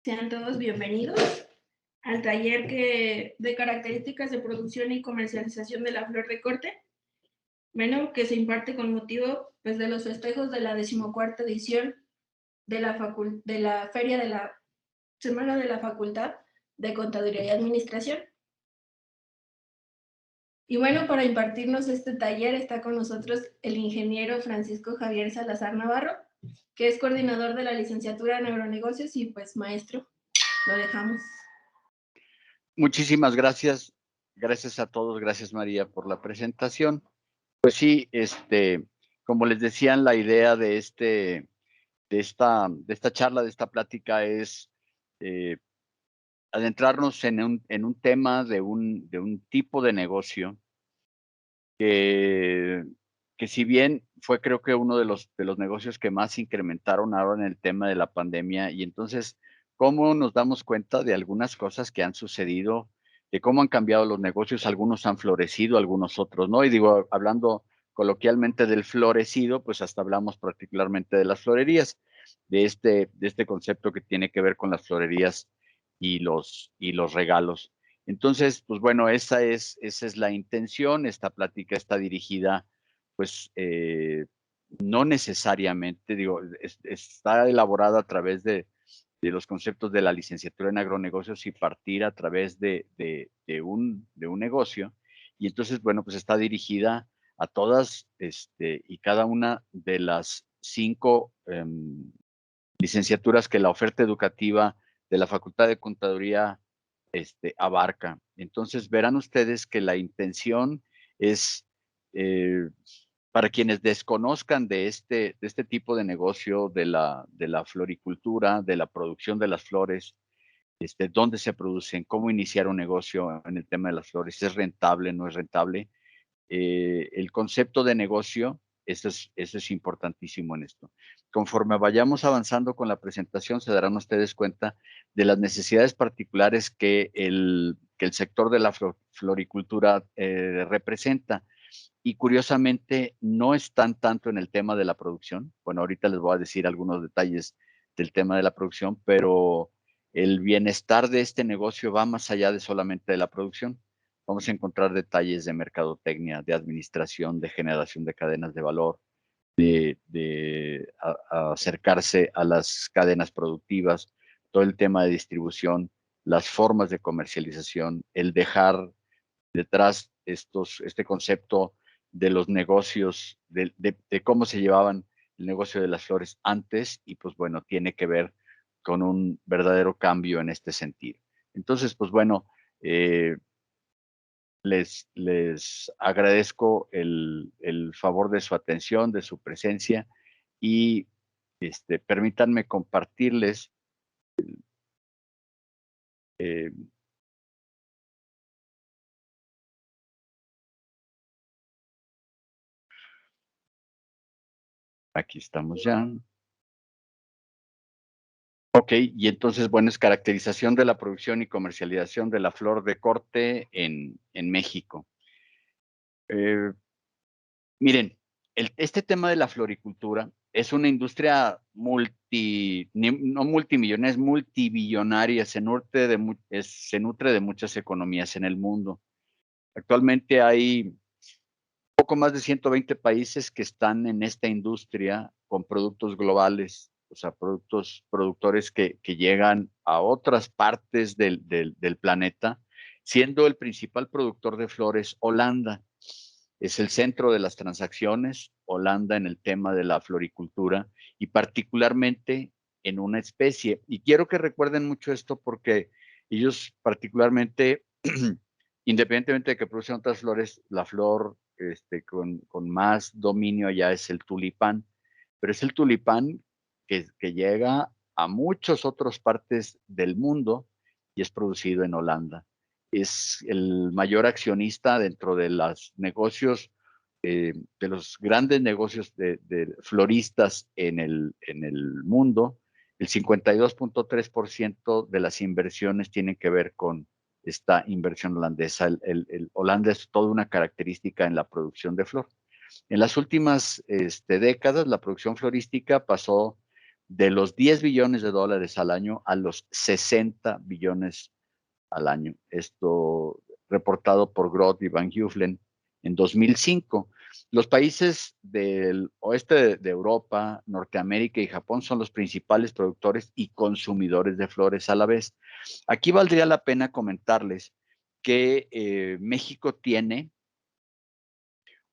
Sean todos bienvenidos al taller de características de producción y comercialización de la flor de corte, bueno, que se imparte con motivo pues, de los festejos de la 14ª edición de la Feria de la Semana de la Facultad de Contaduría y Administración. Y bueno, para impartirnos este taller está con nosotros el ingeniero Francisco Javier Salazar Navarro, que es coordinador de la licenciatura en agronegocios y pues maestro. Lo dejamos. Muchísimas gracias. Gracias a todos. Gracias, María, por la presentación. Pues sí, como les decían, la idea de esta charla, de esta plática es adentrarnos en un tema de un tipo de negocio que si bien fue, creo que uno de los negocios que más incrementaron ahora en el tema de la pandemia, y entonces, ¿cómo nos damos cuenta de algunas cosas que han sucedido, de cómo han cambiado los negocios? Algunos han florecido, algunos otros no, y digo, hablando coloquialmente del florecido, pues hasta hablamos particularmente de las florerías, de este concepto que tiene que ver con las florerías y los regalos. Entonces, pues bueno, esa es la intención. Esta plática está dirigida, pues, no necesariamente, digo, está elaborada a través de los conceptos de la licenciatura en agronegocios y partir a través de un negocio. Y entonces, bueno, pues está dirigida a todas y cada una de las 5 licenciaturas que la oferta educativa de la Facultad de Contaduría abarca. Entonces verán ustedes que la intención es, para quienes desconozcan de este tipo de negocio, de la floricultura, de la producción de las flores, dónde se producen, cómo iniciar un negocio en el tema de las flores, ¿es rentable, no es rentable? El concepto de negocio, eso es importantísimo en esto. Conforme vayamos avanzando con la presentación, se darán ustedes cuenta de las necesidades particulares que el sector de la floricultura representa. Y curiosamente, no están tanto en el tema de la producción. Bueno, ahorita les voy a decir algunos detalles del tema de la producción, pero el bienestar de este negocio va más allá de solamente de la producción. Vamos a encontrar detalles de mercadotecnia, de administración, de generación de cadenas de valor, de acercarse a las cadenas productivas, todo el tema de distribución, las formas de comercialización, el dejar detrás este concepto de los negocios, de cómo se llevaban el negocio de las flores antes, y pues bueno, tiene que ver con un verdadero cambio en este sentido. Entonces, pues bueno, les agradezco el favor de su atención, de su presencia, y permítanme compartirles eh, aquí estamos ya. Ok, y entonces, bueno, es caracterización de la producción y comercialización de la flor de corte en México. Miren, este tema de la floricultura es una industria no multimillonaria, es multibillonaria, se nutre de muchas economías en el mundo. Actualmente hay poco más de 120 países que están en esta industria con productos globales, o sea, productores que llegan a otras partes del planeta, siendo el principal productor de flores Holanda. Es el centro de las transacciones, Holanda, en el tema de la floricultura y particularmente en una especie. Y quiero que recuerden mucho esto porque ellos particularmente, independientemente de que producen otras flores, la flor con más dominio ya es el tulipán, pero es el tulipán que llega a muchas otras partes del mundo y es producido en Holanda. Es el mayor accionista dentro de los negocios, de los grandes negocios de floristas en el mundo. El 52.3% de las inversiones tienen que ver con esta inversión holandesa. Holanda es toda una característica en la producción de flor. En las últimas décadas, la producción florística pasó de los 10 billones de dólares al año a los 60 billones al año. Esto reportado por Groth y Van Huffelen en 2005. Los países del oeste de Europa, Norteamérica y Japón son los principales productores y consumidores de flores a la vez. Aquí valdría la pena comentarles que México tiene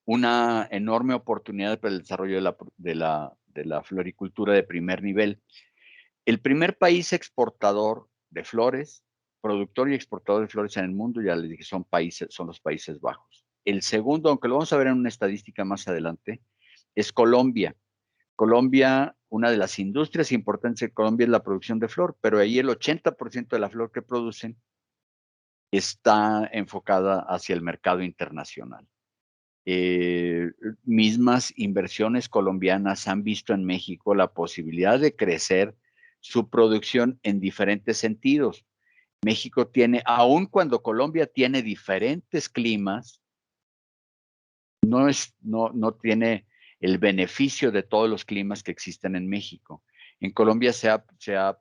una enorme oportunidad para el desarrollo de la floricultura de primer nivel. El primer país exportador de flores, productor y exportador de flores en el mundo, ya les dije, son los Países Bajos. El segundo, aunque lo vamos a ver en una estadística más adelante, es Colombia. Colombia, una de las industrias importantes de Colombia es la producción de flor, pero ahí el 80% de la flor que producen está enfocada hacia el mercado internacional. Mismas inversiones colombianas han visto en México la posibilidad de crecer su producción en diferentes sentidos. México tiene, aun cuando Colombia tiene diferentes climas, no tiene el beneficio de todos los climas que existen en México. En Colombia se ha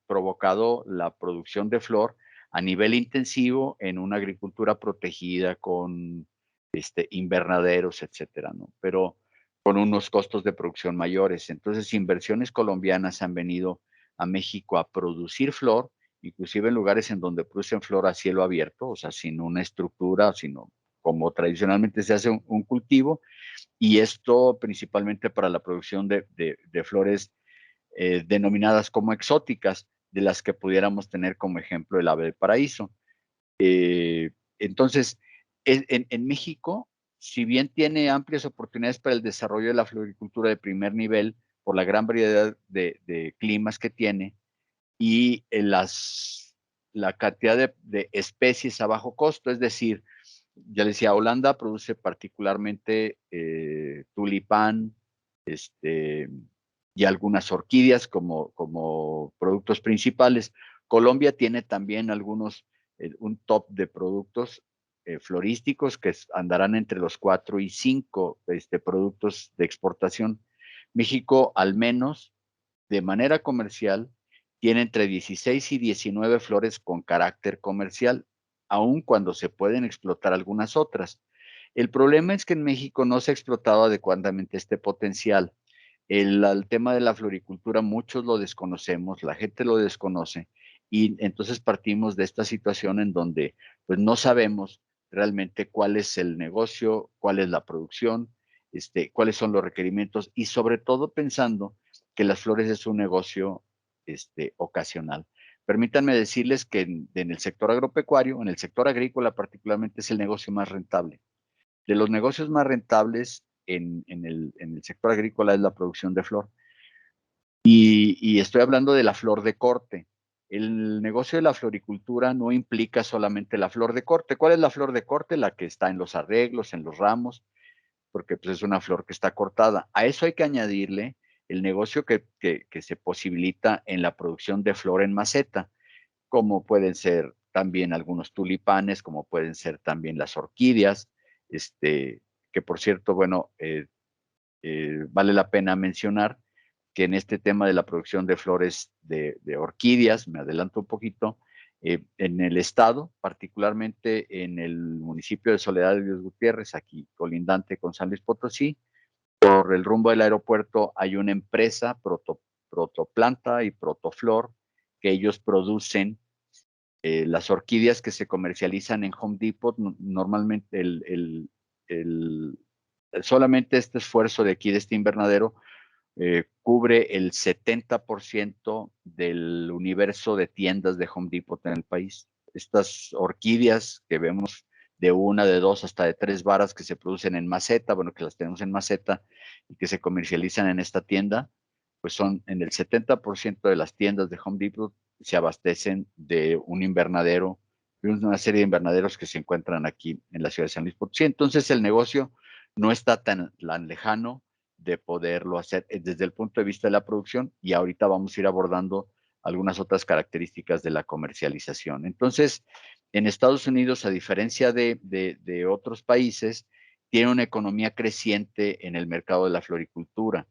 provocado la producción de flor a nivel intensivo en una agricultura protegida con invernaderos, etcétera, ¿no? Pero con unos costos de producción mayores. Entonces, inversiones colombianas han venido a México a producir flor, inclusive en lugares en donde producen flor a cielo abierto, o sea, sin una estructura, sino como tradicionalmente se hace un cultivo, y esto principalmente para la producción de flores denominadas como exóticas, de las que pudiéramos tener como ejemplo el ave de paraíso. Entonces, en México, si bien tiene amplias oportunidades para el desarrollo de la floricultura de primer nivel, por la gran variedad de climas que tiene y la cantidad de especies a bajo costo, es decir, ya decía, Holanda produce particularmente tulipán, y algunas orquídeas como productos principales. Colombia tiene también un top de productos florísticos que andarán entre los 4 y 5 productos de exportación. México, al menos de manera comercial, tiene entre 16 y 19 flores con carácter comercial, aun cuando se pueden explotar algunas otras. El problema es que en México no se ha explotado adecuadamente este potencial. El tema de la floricultura muchos lo desconocemos, la gente lo desconoce, y entonces partimos de esta situación en donde pues no sabemos realmente cuál es el negocio, cuál es la producción, cuáles son los requerimientos, y sobre todo pensando que las flores es un negocio ocasional. Permítanme decirles que en el sector agropecuario, en el sector agrícola particularmente, es el negocio más rentable. De los negocios más rentables en el sector agrícola es la producción de flor. Y estoy hablando de la flor de corte. El negocio de la floricultura no implica solamente la flor de corte. ¿Cuál es la flor de corte? La que está en los arreglos, en los ramos, porque pues, es una flor que está cortada. A eso hay que añadirle el negocio que se posibilita en la producción de flor en maceta, como pueden ser también algunos tulipanes, como pueden ser también las orquídeas, que por cierto, bueno, vale la pena mencionar que en este tema de la producción de flores de orquídeas, me adelanto un poquito, en el estado, particularmente en el municipio de Soledad de Dios Gutiérrez, aquí colindante con San Luis Potosí, por el rumbo del aeropuerto hay una empresa, Protoplanta y Protoflor, que ellos producen las orquídeas que se comercializan en Home Depot. Normalmente solamente este esfuerzo de aquí, de este invernadero, cubre el 70% del universo de tiendas de Home Depot en el país. Estas orquídeas que vemos de 1, de 2, hasta de 3 varas que se producen en maceta, bueno, que las tenemos en maceta y que se comercializan en esta tienda, pues son en el 70% de las tiendas de Home Depot se abastecen de un invernadero, de una serie de invernaderos que se encuentran aquí en la ciudad de San Luis Potosí. Entonces el negocio no está tan lejano de poderlo hacer desde el punto de vista de la producción, y ahorita vamos a ir abordando algunas otras características de la comercialización. Entonces, en Estados Unidos, a diferencia de otros países, tiene una economía creciente en el mercado de la floricultura.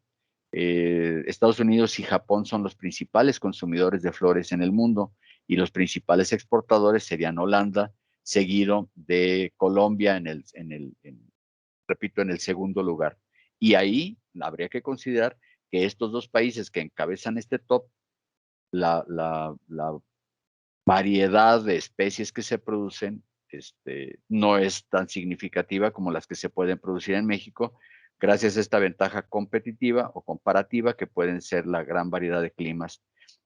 Estados Unidos y Japón son los principales consumidores de flores en el mundo y los principales exportadores serían Holanda, seguido de Colombia repito, en el segundo lugar. Y ahí habría que considerar que estos dos países que encabezan este top, la variedad de especies que se producen no es tan significativa como las que se pueden producir en México, gracias a esta ventaja competitiva o comparativa que pueden ser la gran variedad de climas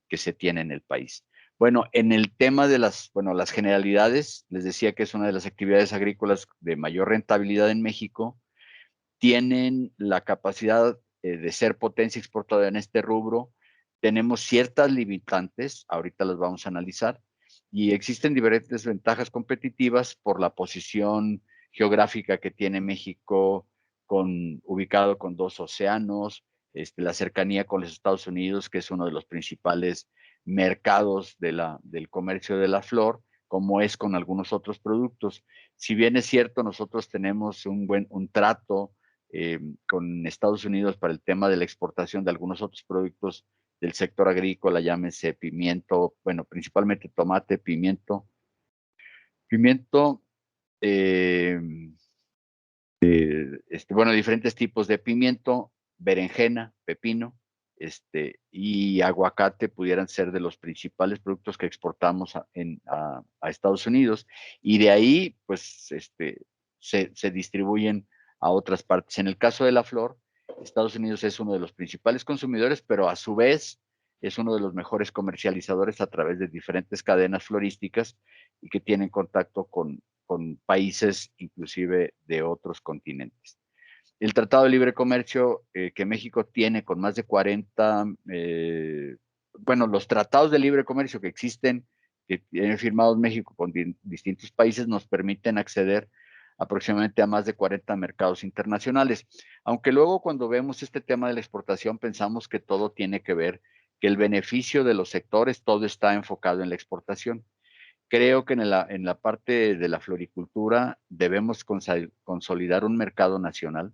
que se tiene en el país. Bueno, en el tema de las generalidades, les decía que es una de las actividades agrícolas de mayor rentabilidad en México. Tienen la capacidad de ser potencia exportadora en este rubro. Tenemos ciertas limitantes, ahorita las vamos a analizar, y existen diferentes ventajas competitivas por la posición geográfica que tiene México, ubicado con dos océanos, la cercanía con los Estados Unidos, que es uno de los principales mercados del comercio de la flor, como es con algunos otros productos. Si bien es cierto, nosotros tenemos un trato con Estados Unidos para el tema de la exportación de algunos otros productos del sector agrícola, llámese pimiento, bueno, principalmente tomate, pimiento, eh, bueno, diferentes tipos de pimiento, berenjena, pepino, y aguacate pudieran ser de los principales productos que exportamos a Estados Unidos, y de ahí, pues, se distribuyen a otras partes. En el caso de la flor, Estados Unidos es uno de los principales consumidores, pero a su vez es uno de los mejores comercializadores a través de diferentes cadenas florísticas y que tienen contacto con países inclusive de otros continentes. El Tratado de Libre Comercio que México tiene con más de 40, bueno, los tratados de libre comercio que existen, que tiene firmados México con distintos países, nos permiten acceder aproximadamente a más de 40 mercados internacionales. Aunque luego cuando vemos este tema de la exportación pensamos que todo tiene que ver, que el beneficio de los sectores, todo está enfocado en la exportación. Creo que en la parte de la floricultura debemos consolidar un mercado nacional,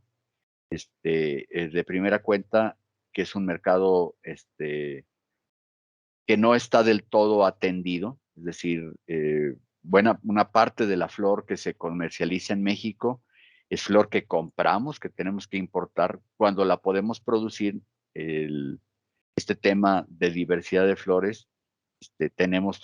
de primera cuenta, que es un mercado que no está del todo atendido, es decir, una parte de la flor que se comercializa en México es flor que compramos, que tenemos que importar cuando la podemos producir. Este tema de diversidad de flores, dependemos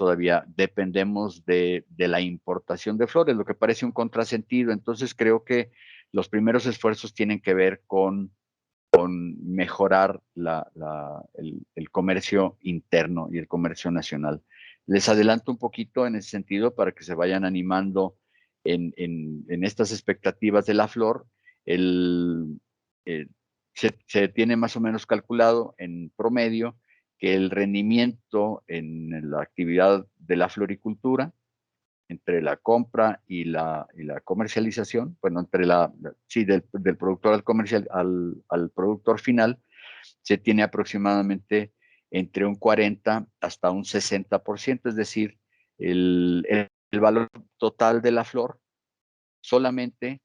de la importación de flores, lo que parece un contrasentido. Entonces creo que los primeros esfuerzos tienen que ver con mejorar el comercio interno y el comercio nacional. Les adelanto un poquito en ese sentido para que se vayan animando en estas expectativas de la flor. El, eh, se tiene más o menos calculado en promedio que el rendimiento en la actividad de la floricultura, entre la compra y la comercialización, bueno, sí, del productor al productor final, se tiene aproximadamente entre un 40 hasta un 60%, es decir, el valor total de la flor, solamente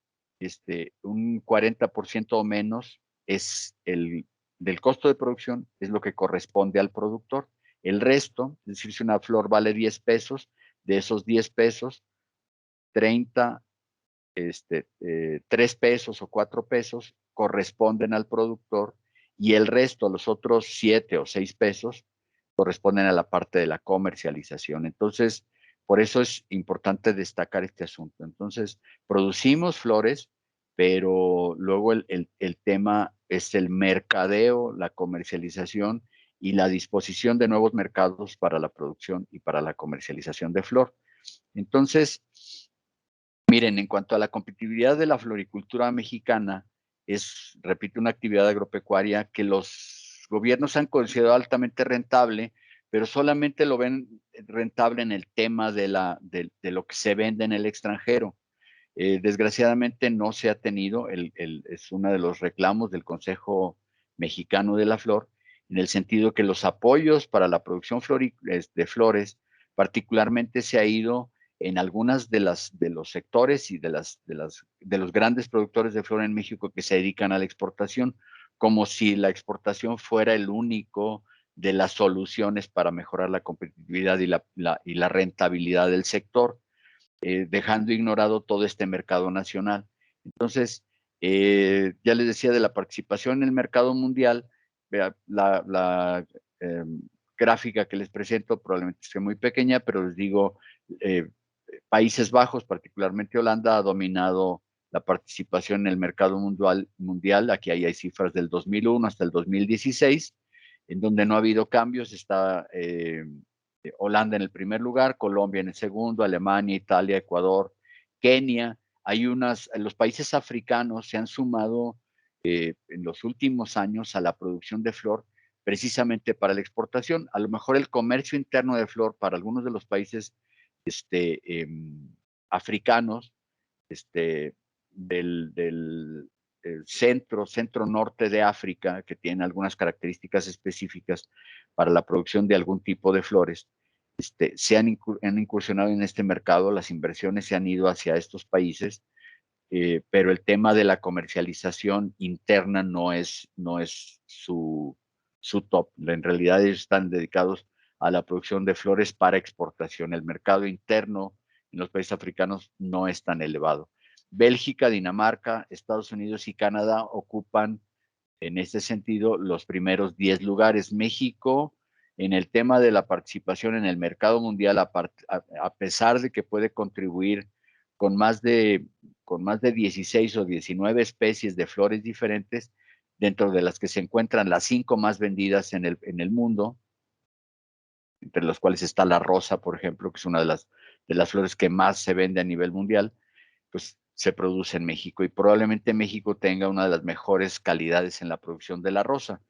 un 40% o menos es del costo de producción, es lo que corresponde al productor. El resto, es decir, si una flor vale 10 pesos, de esos 10 pesos, 30, 3 pesos o 4 pesos corresponden al productor y el resto, los otros 7 o 6 pesos, corresponden a la parte de la comercialización. Entonces, por eso es importante destacar este asunto. Entonces, producimos flores, pero luego el tema es el mercadeo, la comercialización y la disposición de nuevos mercados para la producción y para la comercialización de flor. Entonces, miren, en cuanto a la competitividad de la floricultura mexicana, repito, una actividad agropecuaria que los gobiernos han considerado altamente rentable, pero solamente lo ven rentable en el tema de lo que se vende en el extranjero. Desgraciadamente no se ha tenido, es uno de los reclamos del Consejo Mexicano de la Flor, en el sentido que los apoyos para la producción de flores particularmente se ha ido en algunas de los sectores y de los grandes productores de flor en México que se dedican a la exportación, como si la exportación fuera el único de las soluciones para mejorar la competitividad y la rentabilidad del sector, dejando ignorado todo este mercado nacional. Entonces, ya les decía de la participación en el mercado mundial, vea, la gráfica que les presento probablemente sea muy pequeña, pero les digo, Países Bajos, particularmente Holanda, ha dominado la participación en el mercado mundial. Aquí hay cifras del 2001 hasta el 2016, en donde no ha habido cambios. Está Holanda en el primer lugar, Colombia en el segundo, Alemania, Italia, Ecuador, Kenia. Los países africanos se han sumado en los últimos años a la producción de flor precisamente para la exportación. A lo mejor el comercio interno de flor para algunos de los países africanos del centro norte de África, que tienen algunas características específicas para la producción de algún tipo de flores, han incursionado en este mercado, las inversiones se han ido hacia estos países, pero el tema de la comercialización interna no es su top. En realidad ellos están dedicados a la producción de flores para exportación. El mercado interno en los países africanos no es tan elevado. Bélgica, Dinamarca, Estados Unidos y Canadá ocupan en este sentido los primeros 10 lugares. México, en el tema de la participación en el mercado mundial, a pesar de que puede contribuir con más de 16 o 19 especies de flores diferentes, dentro de las que se encuentran las 5 más vendidas en el mundo, entre las cuales está la rosa, por ejemplo, que es una de las flores que más se vende a nivel mundial, pues se produce en México, y probablemente México tenga una de las mejores calidades en la producción de la rosa.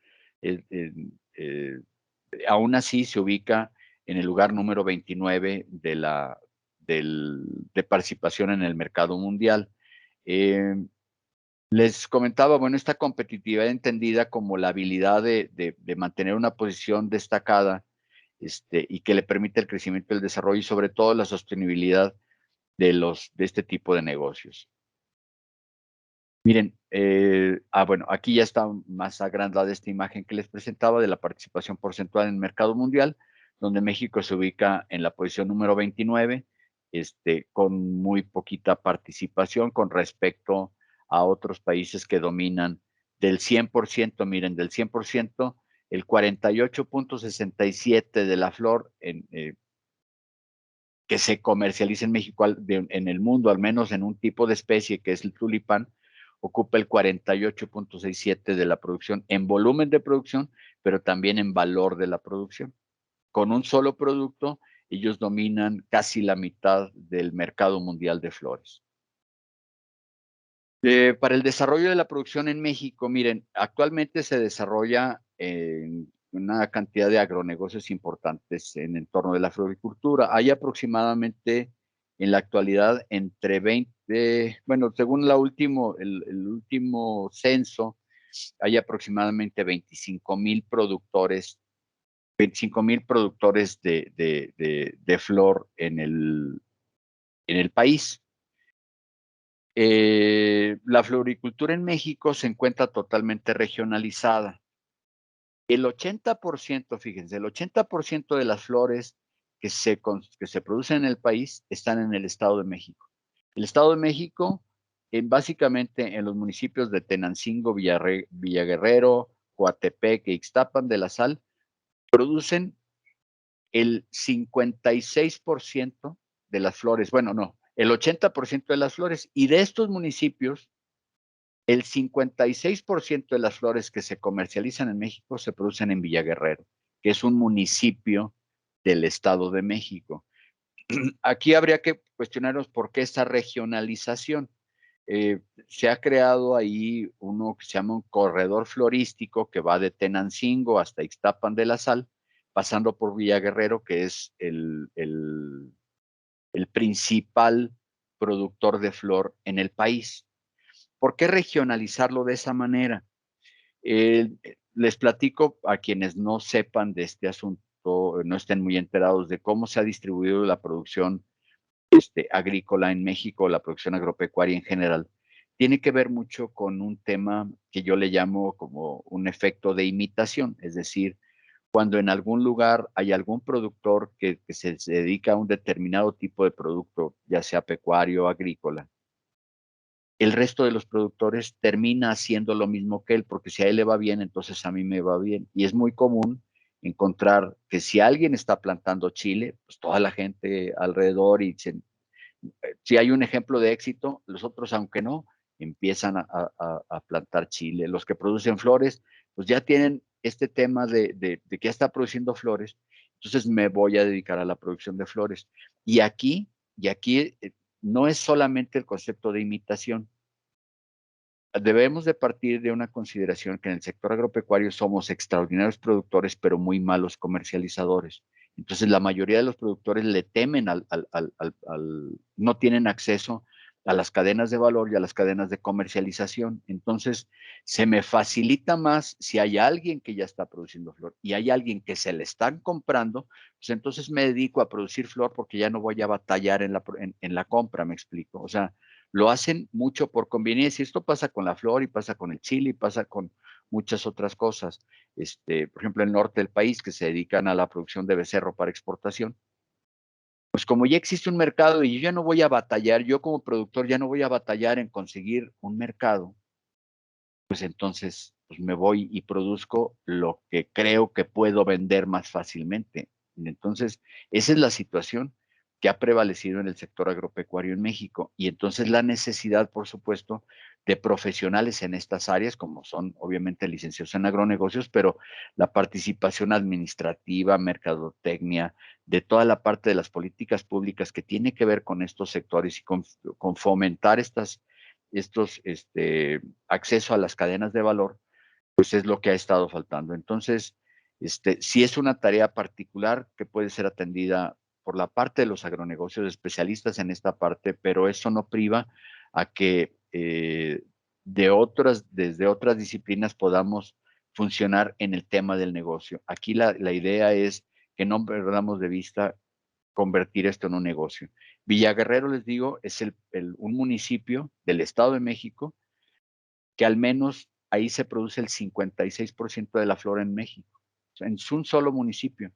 Aún así se ubica en el lugar número 29 de participación en el mercado mundial. Les comentaba, bueno, esta competitividad entendida como la habilidad de mantener una posición destacada y que le permite el crecimiento y el desarrollo y sobre todo la sostenibilidad de este tipo de negocios. Miren, bueno, aquí ya está más agrandada esta imagen que les presentaba de la participación porcentual en el mercado mundial, donde México se ubica en la posición número 29, con muy poquita participación con respecto a otros países que dominan del 100%, miren, del 100%, el 48.67 de la flor que se comercializa en México, en el mundo, al menos en un tipo de especie que es el tulipán, ocupa el 48.67 de la producción en volumen de producción, pero también en valor de la producción. Con un solo producto, ellos dominan casi la mitad del mercado mundial de flores. Para el desarrollo de la producción en México, miren, actualmente se desarrolla una cantidad de agronegocios importantes en el entorno de la floricultura. Hay aproximadamente en la actualidad entre 20, bueno, según el último censo, hay aproximadamente 25,000 productores, 25,000 productores de flor en el país. La floricultura en México se encuentra totalmente regionalizada. El 80%, fíjense, el 80% de las flores que se producen en el país están en el Estado de México. El Estado de México, básicamente en los municipios de Tenancingo, Villaguerrero, Coatepec e Ixtapan de la Sal, producen el 56% de las flores, bueno, no, el 80% de las flores, y de estos municipios, el 56% de las flores que se comercializan en México se producen en Villaguerrero, que es un municipio del Estado de México. Aquí habría que cuestionarnos por qué esta regionalización. Se ha creado ahí uno que se llama un corredor florístico que va de Tenancingo hasta Ixtapan de la Sal, pasando por Villaguerrero, que es el principal productor de flor en el país. ¿Por qué regionalizarlo de esa manera? Les platico a quienes no sepan de este asunto, no estén muy enterados de cómo se ha distribuido la producción agrícola en México, la producción agropecuaria en general. tiene que ver mucho con un tema que yo le llamo como un efecto de imitación, es decir, cuando en algún lugar hay algún productor que se dedica a un determinado tipo de producto, ya sea pecuario o agrícola, el resto de los productores termina haciendo lo mismo que él, porque si a él le va bien, entonces a mí me va bien. Y es muy común encontrar que si alguien está plantando chile, pues toda la gente alrededor si hay un ejemplo de éxito, los otros, aunque no, empiezan a plantar chile. Los que producen flores, pues ya tienen este tema de que ya está produciendo flores, entonces me voy a dedicar a la producción de flores. Y aquí no es solamente el concepto de imitación. Debemos de partir de una consideración que en el sector agropecuario somos extraordinarios productores, pero muy malos comercializadores. Entonces, la mayoría de los productores le temen no tienen acceso a las cadenas de valor y a las cadenas de comercialización. Entonces, se me facilita más si hay alguien que ya está produciendo flor y hay alguien que se le están comprando, pues entonces me dedico a producir flor porque ya no voy a batallar en la compra, me explico. O sea, lo hacen mucho por conveniencia. Esto pasa con la flor y pasa con el chile y pasa con muchas otras cosas. Por ejemplo, el norte del país que se dedican a la producción de becerro para exportación. Pues como ya existe un mercado y yo ya no voy a batallar, yo como productor ya no voy a batallar en conseguir un mercado, pues entonces pues me voy y produzco lo que creo que puedo vender más fácilmente. Entonces, esa es la situación que ha prevalecido en el sector agropecuario en México. Y entonces la necesidad, por supuesto, de profesionales en estas áreas, como son obviamente licenciados en agronegocios, pero la participación administrativa, mercadotecnia, de toda la parte de las políticas públicas que tiene que ver con estos sectores y con fomentar estos acceso a las cadenas de valor, pues es lo que ha estado faltando. Entonces, sí es una tarea particular que puede ser atendida por la parte de los agronegocios especialistas en esta parte, pero eso no priva a que desde otras disciplinas podamos funcionar en el tema del negocio. Aquí la idea es que no perdamos de vista convertir esto en un negocio. Villaguerrero, les digo, es un municipio del Estado de México que al menos ahí se produce el 56% de la flora en México. O sea, en un solo municipio,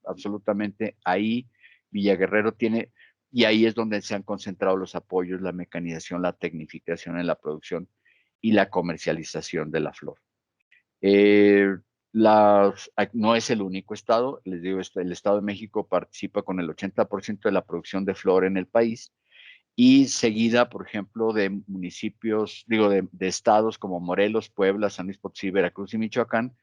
absolutamente. Ahí Villaguerrero tiene, y ahí es donde se han concentrado los apoyos, la mecanización, la tecnificación en la producción y la comercialización de la flor. No es el único estado, les digo, el Estado de México participa con el 80% de la producción de flor en el país y seguida, por ejemplo, de municipios, digo, de estados como Morelos, Puebla, San Luis Potosí, Veracruz y Michoacán,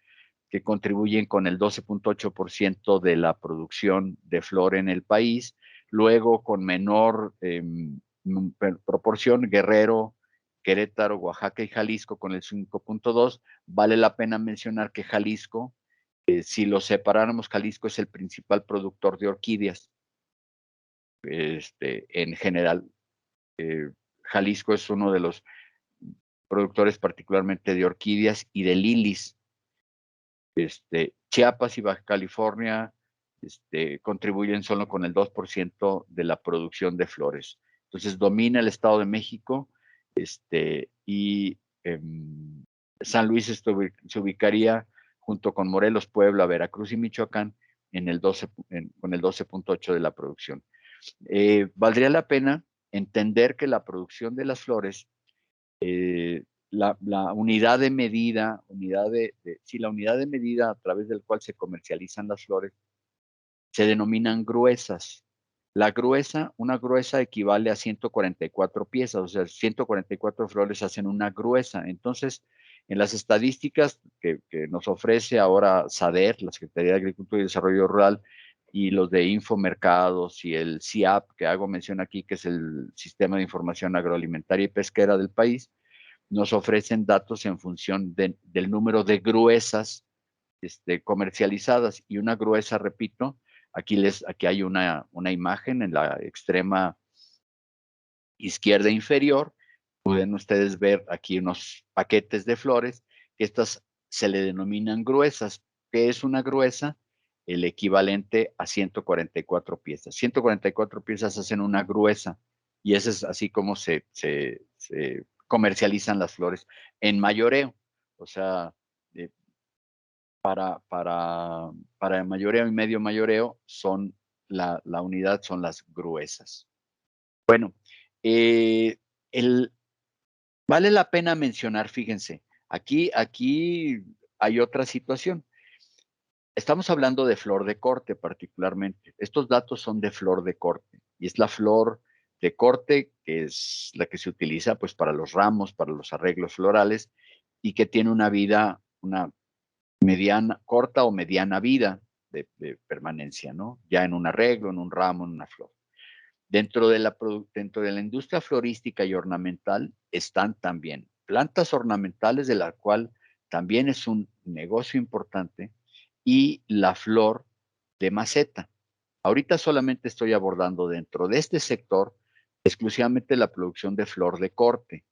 que contribuyen con el 12.8% de la producción de flor en el país. Luego, con menor proporción, Guerrero, Querétaro, Oaxaca y Jalisco con el 5.2%. Vale la pena mencionar que Jalisco, si lo separáramos, Jalisco es el principal productor de orquídeas. En general, Jalisco es uno de los productores particularmente de orquídeas y de lilies. Chiapas y Baja California contribuyen solo con el 2% de la producción de flores. Entonces domina el Estado de México y San Luis se ubicaría junto con Morelos, Puebla, Veracruz y Michoacán con el 12.8% de la producción. Valdría la pena entender que la producción de las flores, la unidad de medida, la unidad de medida a través del cual se comercializan las flores, se denominan gruesas. Una gruesa equivale a 144 piezas, o sea, 144 flores hacen una gruesa. Entonces, en las estadísticas que nos ofrece ahora SADER, la Secretaría de Agricultura y Desarrollo Rural, y los de Infomercados y el CIAP, que hago mención aquí, que es el Sistema de Información Agroalimentaria y Pesquera del país, nos ofrecen datos en función del número de gruesas comercializadas. Y una gruesa, repito, aquí hay una imagen en la extrema izquierda inferior. Pueden ustedes ver aquí unos paquetes de flores, que estas se le denominan gruesas. ¿Qué es una gruesa? El equivalente a 144 piezas. 144 piezas hacen una gruesa y ese es así como se comercializan las flores en mayoreo. O sea, para mayoreo y medio mayoreo son la unidad son las gruesas. Bueno, vale la pena mencionar, fíjense, aquí hay otra situación. Estamos hablando de flor de corte particularmente. Estos datos son de flor de corte y es la flor de corte que es la que se utiliza pues para los ramos, para los arreglos florales y que tiene una vida, una mediana, corta o mediana vida de permanencia, ¿no? Ya en un arreglo, en un ramo, en una flor. Dentro de la industria florística y ornamental están también plantas ornamentales, de la cual también es un negocio importante, y la flor de maceta. Ahorita solamente estoy abordando dentro de este sector exclusivamente la producción de flor de corte.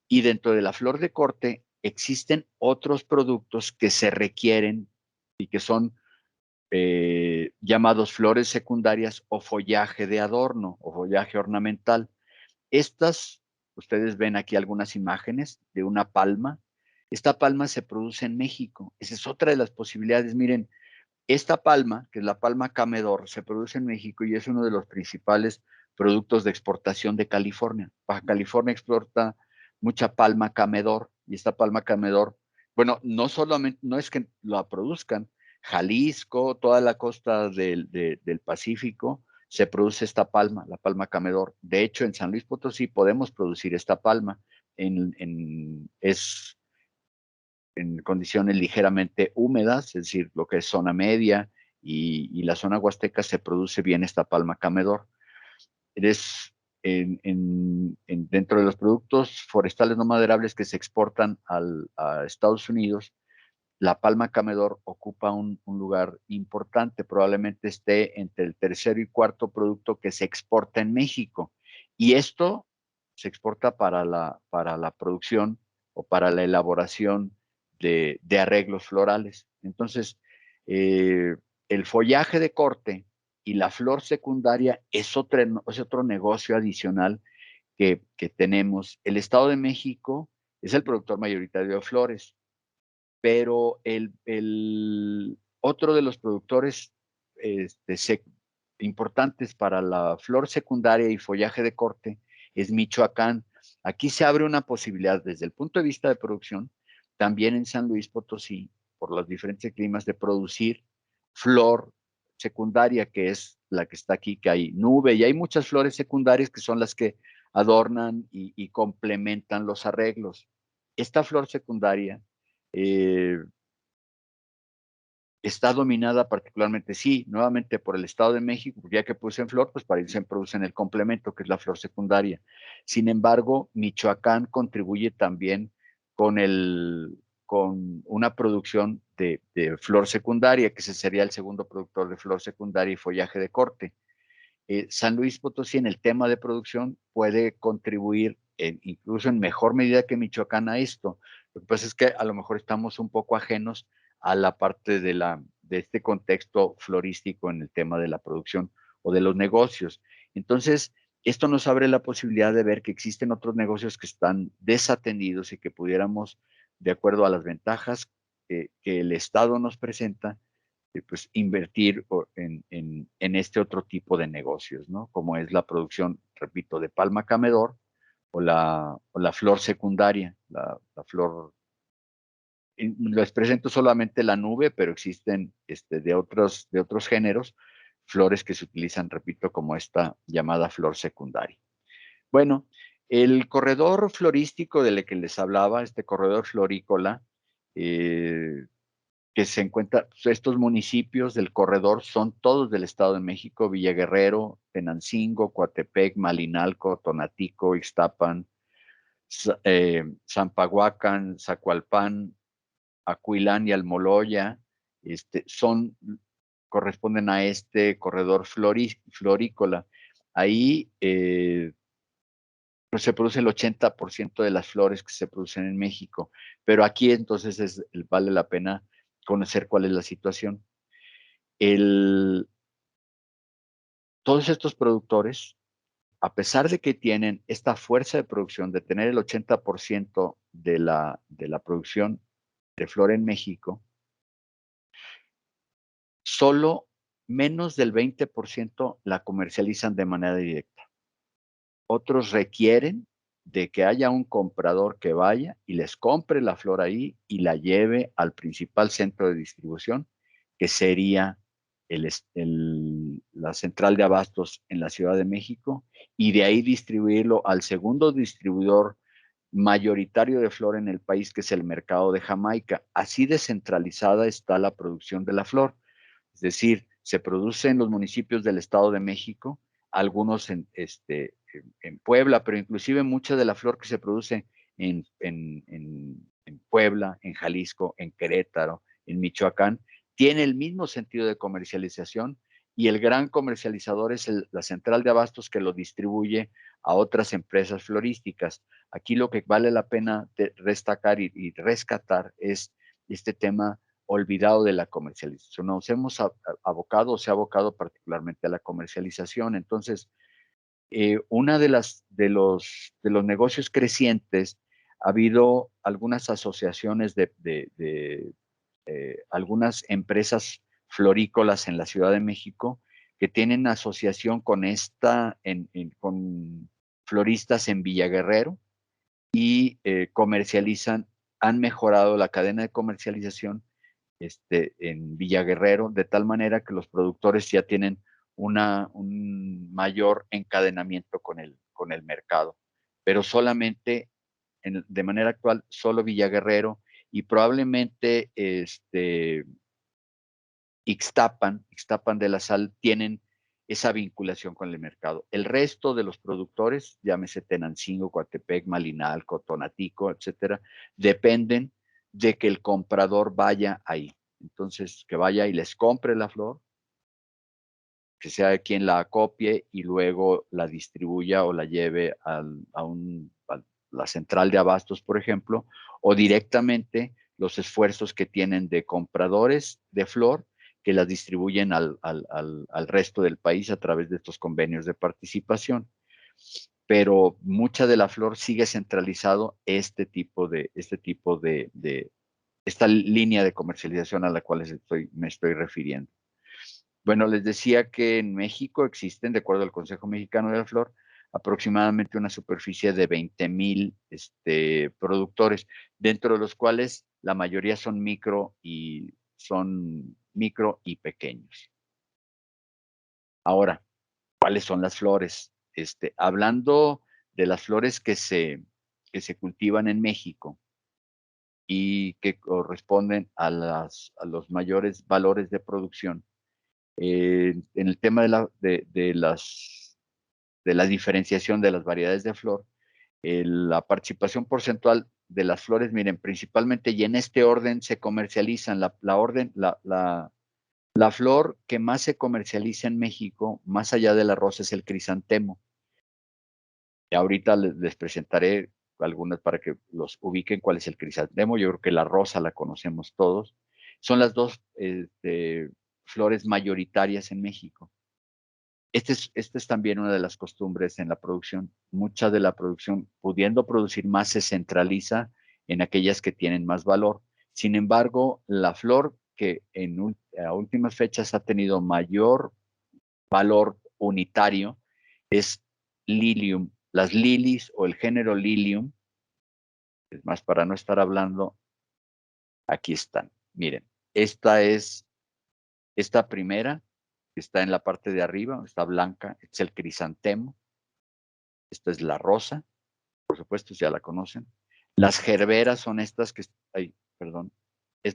Y dentro de la flor de corte existen otros productos que se requieren y que son llamados flores secundarias o follaje de adorno o follaje ornamental. Estas, ustedes ven aquí algunas imágenes de una palma. Esta palma se produce en México. Esa es otra de las posibilidades. Miren, esta palma, que es la palma camedor, se produce en México y es uno de los principales productos de exportación de California. Baja California exporta mucha palma camedor y esta palma camedor, bueno, no solamente, no es que la produzcan, Jalisco, toda la costa del Pacífico, se produce esta palma, la palma camedor. De hecho, en San Luis Potosí podemos producir esta palma. Es en condiciones ligeramente húmedas, es decir, lo que es zona media y la zona huasteca se produce bien esta palma camedor. Es dentro de los productos forestales no maderables que se exportan a Estados Unidos, la palma camedor ocupa un lugar importante, probablemente esté entre el tercero y cuarto producto que se exporta en México. Y esto se exporta para la producción o para la elaboración de arreglos florales. Entonces, el follaje de corte y la flor secundaria es otro negocio adicional que tenemos. El Estado de México es el productor mayoritario de flores, pero otro de los productores importantes para la flor secundaria y follaje de corte es Michoacán. Aquí se abre una posibilidad desde el punto de vista de producción, también en San Luis Potosí, por los diferentes climas, de producir flor secundaria, que es la que está aquí, que hay nube, y hay muchas flores secundarias que son las que adornan y complementan los arreglos. Esta flor secundaria eh, está dominada particularmente, sí, nuevamente por el Estado de México, ya que producen flor, pues para ellos se producen el complemento, que es la flor secundaria. Sin embargo, Michoacán contribuye también con una producción de flor secundaria, que ese sería el segundo productor de flor secundaria y follaje de corte. San Luis Potosí en el tema de producción puede contribuir incluso en mejor medida que Michoacán a esto. Lo que pasa es que a lo mejor estamos un poco ajenos a la parte de este contexto florístico en el tema de la producción o de los negocios. Entonces, esto nos abre la posibilidad de ver que existen otros negocios que están desatendidos y que pudiéramos, de acuerdo a las ventajas que el Estado nos presenta, pues invertir en este otro tipo de negocios, ¿no? Como es la producción, repito, de palma camedor o la flor secundaria, la flor. Les presento solamente la nube, pero existen de otros géneros, flores que se utilizan, repito, como esta llamada flor secundaria. Bueno, el corredor florístico del que les hablaba, este corredor florícola, que se encuentra, estos municipios del corredor son todos del Estado de México: Villaguerrero, Tenancingo, Coatepec, Malinalco, Tonatico, Ixtapan, Zampahuacán, Zacualpan, Acuilán y Almoloya, corresponden a este corredor florícola. Ahí pues se produce el 80% de las flores que se producen en México, pero aquí entonces vale la pena conocer cuál es la situación. Todos estos productores a pesar de que tienen esta fuerza de producción de tener el 80% de la producción de flor en México, solo menos del 20% la comercializan de manera directa. Otros requieren de que haya un comprador que vaya y les compre la flor ahí y la lleve al principal centro de distribución, que sería la central de abastos en la Ciudad de México, y de ahí distribuirlo al segundo distribuidor mayoritario de flor en el país, que es el mercado de Jamaica. Así descentralizada está la producción de la flor. Es decir, se produce en los municipios del Estado de México, algunos en Puebla, pero inclusive mucha de la flor que se produce en Puebla, en Jalisco, en Querétaro, en Michoacán, tiene el mismo sentido de comercialización, y el gran comercializador es la central de abastos, que lo distribuye a otras empresas florísticas. Aquí lo que vale la pena destacar y rescatar es este tema olvidado de la comercialización. Nos hemos abocado, o se ha abocado particularmente a la comercialización. Entonces, una de los negocios crecientes, ha habido algunas asociaciones de algunas empresas florícolas en la Ciudad de México que tienen asociación con con floristas en Villaguerrero, y comercializan, han mejorado la cadena de comercialización en Villaguerrero, de tal manera que los productores ya tienen un mayor encadenamiento con el mercado. Pero solamente, de manera actual, solo Villaguerrero, y probablemente Ixtapan de la Sal tienen esa vinculación con el mercado. El resto de los productores, llámese Tenancingo, Coatepec, Malinalco, Tonatico, etcétera, dependen de que el comprador vaya ahí. Entonces, que vaya y les compre la flor, que sea quien la acopie y luego la distribuya o la lleve a la central de abastos, por ejemplo, o directamente los esfuerzos que tienen de compradores de flor, que las distribuyen al resto del país a través de estos convenios de participación. Pero mucha de la flor sigue centralizado esta línea de comercialización a la cual me estoy refiriendo. Bueno, les decía que en México existen, de acuerdo al Consejo Mexicano de la Flor, aproximadamente una superficie de 20,000 productores, dentro de los cuales la mayoría son micro y pequeños. Ahora, ¿cuáles son las flores? Hablando de las flores que se cultivan en México y que corresponden a los mayores valores de producción, en el tema de la diferenciación de las variedades de flor, la participación porcentual de las flores, miren, principalmente, y en este orden se comercializan, la flor que más se comercializa en México, más allá de la rosa, es el crisantemo. Y ahorita les presentaré algunas para que los ubiquen cuál es el crisantemo. Yo creo que la rosa la conocemos todos. Son las dos flores mayoritarias en México. Esta es también una de las costumbres en la producción. Mucha de la producción, pudiendo producir más, se centraliza en aquellas que tienen más valor. Sin embargo, la flor que a últimas fechas ha tenido mayor valor unitario es Lilium. Las lilies o el género Lilium, es más, para no estar hablando, aquí están. Miren, esta primera, que está en la parte de arriba, está blanca, es el crisantemo. Esta es la rosa, por supuesto, ya la conocen. Las gerberas son estas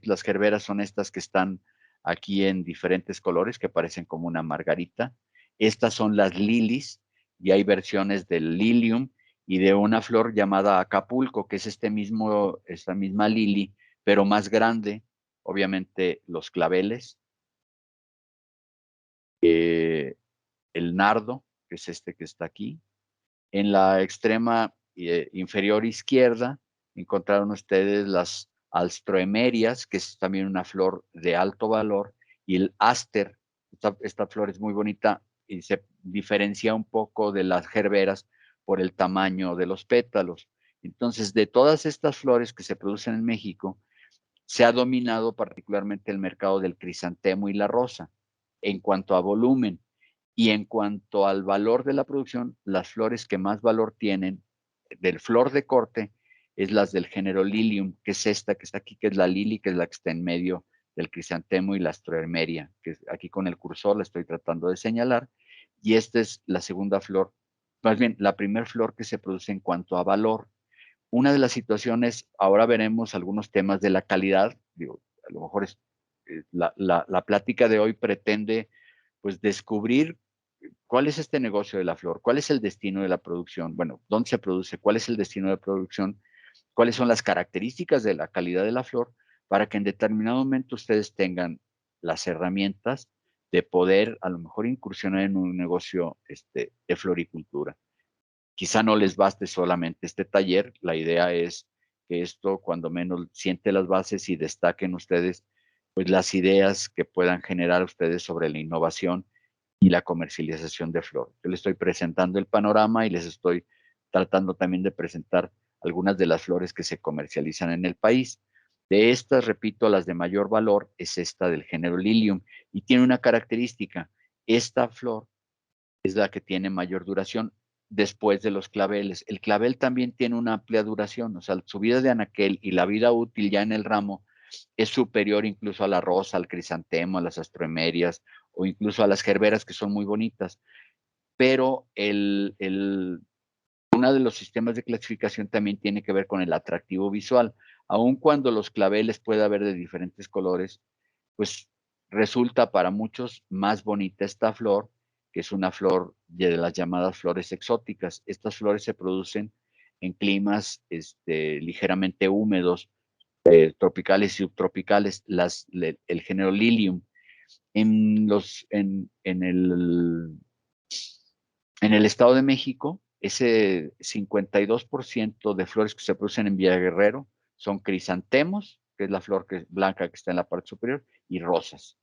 las gerberas son estas que están aquí en diferentes colores, que parecen como una margarita. Estas son las lilies, y hay versiones del lilium y de una flor llamada Acapulco, que es esta misma lili, pero más grande. Obviamente los claveles, el nardo, que es este que está aquí. En la extrema inferior izquierda encontraron ustedes las alstroemerias, que es también una flor de alto valor, y el áster. Esta flor es muy bonita, y se diferencia un poco de las gerberas por el tamaño de los pétalos. Entonces, de todas estas flores que se producen en México, se ha dominado particularmente el mercado del crisantemo y la rosa en cuanto a volumen. Y en cuanto al valor de la producción, las flores que más valor tienen del flor de corte es las del género Lilium, que es esta que está aquí, que es la lili, que es la que está en medio del crisantemo y la astroemeria, que aquí con el cursor la estoy tratando de señalar. Y esta es la segunda flor, más bien la primera flor que se produce en cuanto a valor. Una de las situaciones, ahora veremos algunos temas de la calidad, digo, a lo mejor la plática de hoy pretende pues descubrir cuál es este negocio de la flor, cuál es el destino de la producción, bueno, dónde se produce, cuál es el destino de la producción, cuáles son las características de la calidad de la flor, para que en determinado momento ustedes tengan las herramientas de poder a lo mejor incursionar en un negocio de floricultura. Quizá no les baste solamente este taller, la idea es que esto cuando menos siente las bases y destaquen ustedes pues las ideas que puedan generar ustedes sobre la innovación y la comercialización de flor. Yo les estoy presentando el panorama y les estoy tratando también de presentar algunas de las flores que se comercializan en el país. De estas, repito, las de mayor valor es esta del género Lilium y tiene una característica. Esta flor es la que tiene mayor duración después de los claveles. El clavel también tiene una amplia duración, o sea, su vida de anaquel y la vida útil ya en el ramo es superior incluso a la rosa, al crisantemo, a las astroemerias o incluso a las gerberas que son muy bonitas. Pero uno de los sistemas de clasificación también tiene que ver con el atractivo visual. Aun cuando los claveles puede haber de diferentes colores, pues resulta para muchos más bonita esta flor, que es una flor de las llamadas flores exóticas. Estas flores se producen en climas ligeramente húmedos, tropicales y subtropicales, el género Lilium. En el Estado de México, ese 52% de flores que se producen en Villa Guerrero son crisantemos, que es la flor blanca que está en la parte superior, y rosas.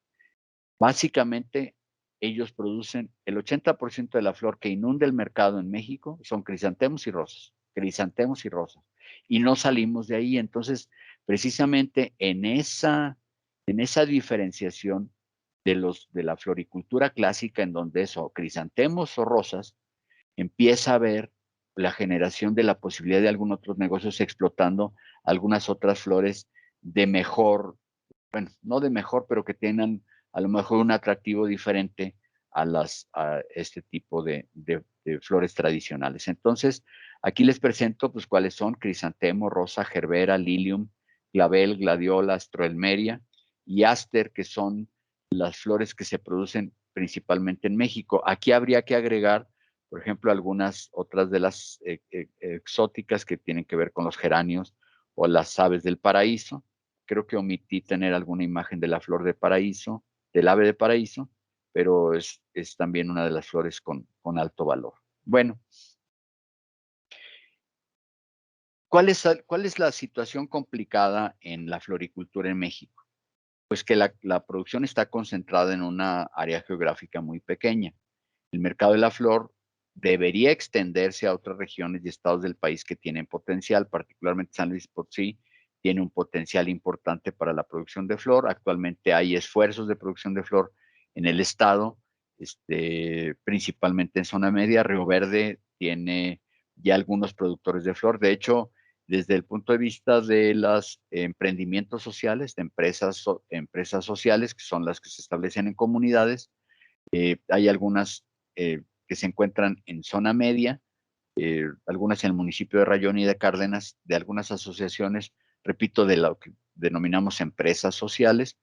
Básicamente, ellos producen el 80% de la flor que inunda el mercado en México, son crisantemos y rosas, crisantemos y rosas. Y no salimos de ahí. Entonces, precisamente en esa diferenciación de la floricultura clásica, en donde eso, crisantemos o rosas, empieza a haber la generación de la posibilidad de algunos otros negocios explotando algunas otras flores de mejor, bueno, no de mejor, pero que tengan a lo mejor un atractivo diferente a este tipo de flores tradicionales. Entonces, aquí les presento pues cuáles son crisantemo, rosa, gerbera, lilium, clavel, gladiola, astroelmeria y aster, que son las flores que se producen principalmente en México. Aquí habría que agregar, por ejemplo, algunas otras de las exóticas que tienen que ver con los geranios o las aves del paraíso. Creo que omití tener alguna imagen de la flor de paraíso, del ave de paraíso, pero es también una de las flores con alto valor. Bueno, ¿cuál es la situación complicada en la floricultura en México? Pues que la producción está concentrada en una área geográfica muy pequeña. El mercado de la flor debería extenderse a otras regiones y estados del país que tienen potencial, particularmente San Luis Potosí tiene un potencial importante para la producción de flor. Actualmente hay esfuerzos de producción de flor en el estado, principalmente en zona media. Río Verde tiene ya algunos productores de flor. De hecho, desde el punto de vista de los emprendimientos sociales, de empresas sociales, que son las que se establecen en comunidades, hay algunas que se encuentran en zona media, algunas en el municipio de Rayón y de Cárdenas, de algunas asociaciones, repito, de lo que denominamos empresas sociales,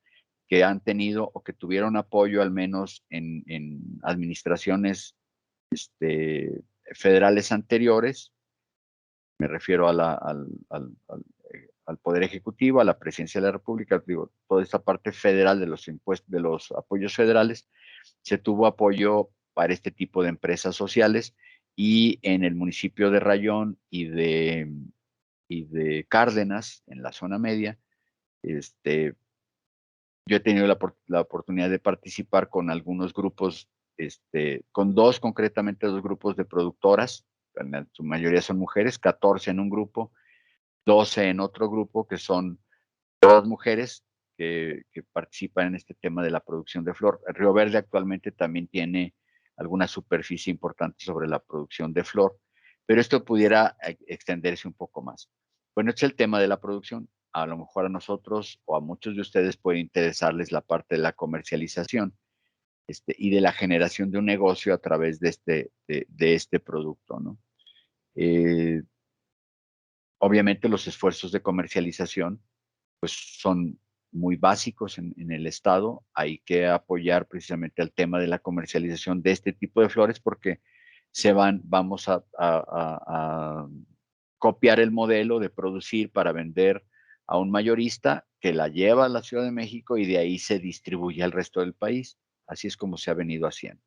que han tenido o que tuvieron apoyo al menos en administraciones federales anteriores. Me refiero al Poder Ejecutivo, a la Presidencia de la República, digo, toda esta parte federal de los impuestos, de los apoyos federales, se tuvo apoyo para este tipo de empresas sociales y en el municipio de Rayón y de Cárdenas, en la zona media, yo he tenido la oportunidad de participar con algunos grupos con dos, concretamente dos grupos de productoras, en su mayoría son mujeres, 14 en un grupo, 12 en otro grupo, que son todas mujeres que participan en este tema de la producción de flor. Río Verde actualmente también tiene alguna superficie importante sobre la producción de flor, pero esto pudiera extenderse un poco más. Bueno, este es el tema de la producción. A lo mejor a nosotros o a muchos de ustedes puede interesarles la parte de la comercialización y de la generación de un negocio a través de este producto, ¿no? Obviamente los esfuerzos de comercialización pues son muy básicos en el estado. Hay que apoyar precisamente el tema de la comercialización de este tipo de flores porque vamos a copiar el modelo de producir para vender a un mayorista que la lleva a la Ciudad de México y de ahí se distribuye al resto del país. Así es como se ha venido haciendo.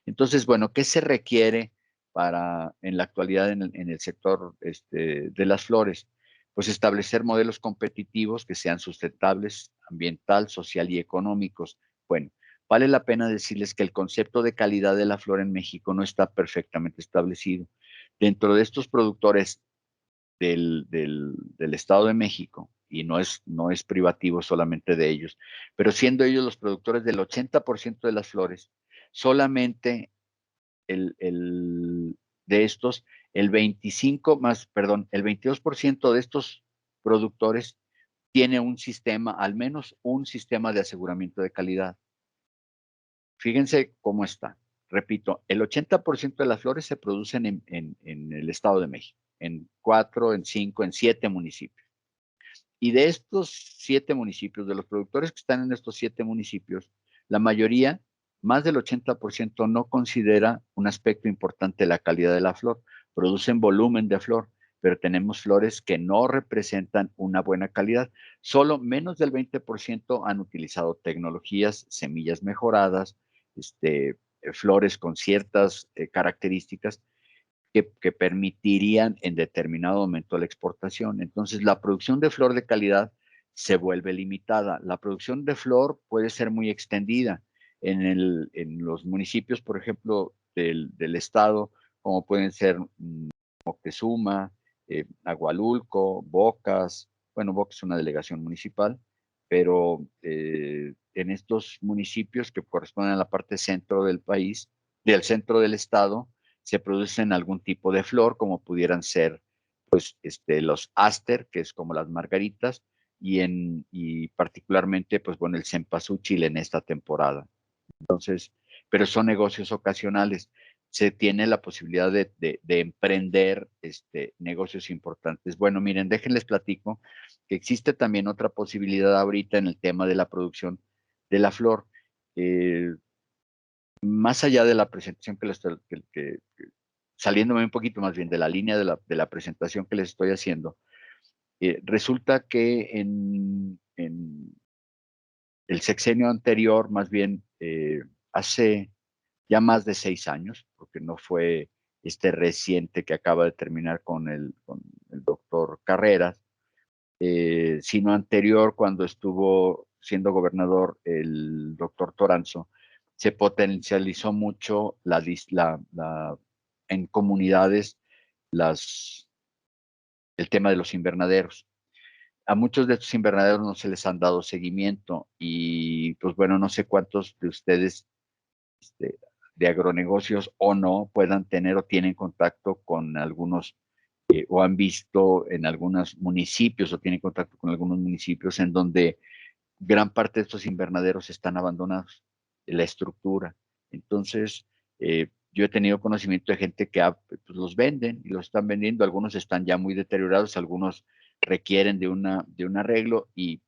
Entonces, bueno, ¿qué se requiere en la actualidad en el sector de las flores? Pues establecer modelos competitivos que sean sustentables ambiental, social y económicos. Bueno, vale la pena decirles que el concepto de calidad de la flor en México no está perfectamente establecido. Dentro de estos productores del Estado de México, y no es privativo solamente de ellos, pero siendo ellos los productores del 80% de las flores, solamente de estos, el 22% de estos productores tiene un sistema, al menos un sistema de aseguramiento de calidad. Fíjense cómo está. Repito, el 80% de las flores se producen en el Estado de México, en 4, en 5, en 7 municipios. Y de estos 7 municipios, de los productores que están en estos 7 municipios, la mayoría, más del 80%, no considera un aspecto importante la calidad de la flor. Producen volumen de flor, pero tenemos flores que no representan una buena calidad. Solo menos del 20% han utilizado tecnologías, semillas mejoradas, flores con ciertas características que permitirían en determinado momento la exportación. Entonces, la producción de flor de calidad se vuelve limitada. La producción de flor puede ser muy extendida en los municipios, por ejemplo, del estado, como pueden ser Moctezuma, Agualulco, Bocas. Bueno, Bocas es una delegación municipal, pero en estos municipios que corresponden a la parte centro del país, del centro del estado, se producen algún tipo de flor, como pudieran ser pues, los áster, que es como las margaritas, y particularmente, pues bueno, el cempasúchil en esta temporada. Entonces, pero son negocios ocasionales. Se tiene la posibilidad de emprender negocios importantes. Bueno, miren, déjenles platico que existe también otra posibilidad ahorita en el tema de la producción de la flor. Más allá de la presentación saliéndome un poquito más bien de la línea de la presentación que les estoy haciendo, resulta que en el sexenio anterior, más bien hace ya más de 6 años, porque no fue reciente que acaba de terminar con el doctor Carreras, sino anterior cuando estuvo siendo gobernador el doctor Toranzo, se potencializó mucho en comunidades el tema de los invernaderos. A muchos de estos invernaderos no se les han dado seguimiento y pues bueno, no sé cuántos de ustedes de agronegocios o no puedan tener o tienen contacto con algunos o han visto en algunos municipios o tienen contacto con algunos municipios en donde gran parte de estos invernaderos están abandonados, la estructura. Entonces, yo he tenido conocimiento de gente que pues los venden y los están vendiendo. Algunos están ya muy deteriorados, algunos requieren de un arreglo y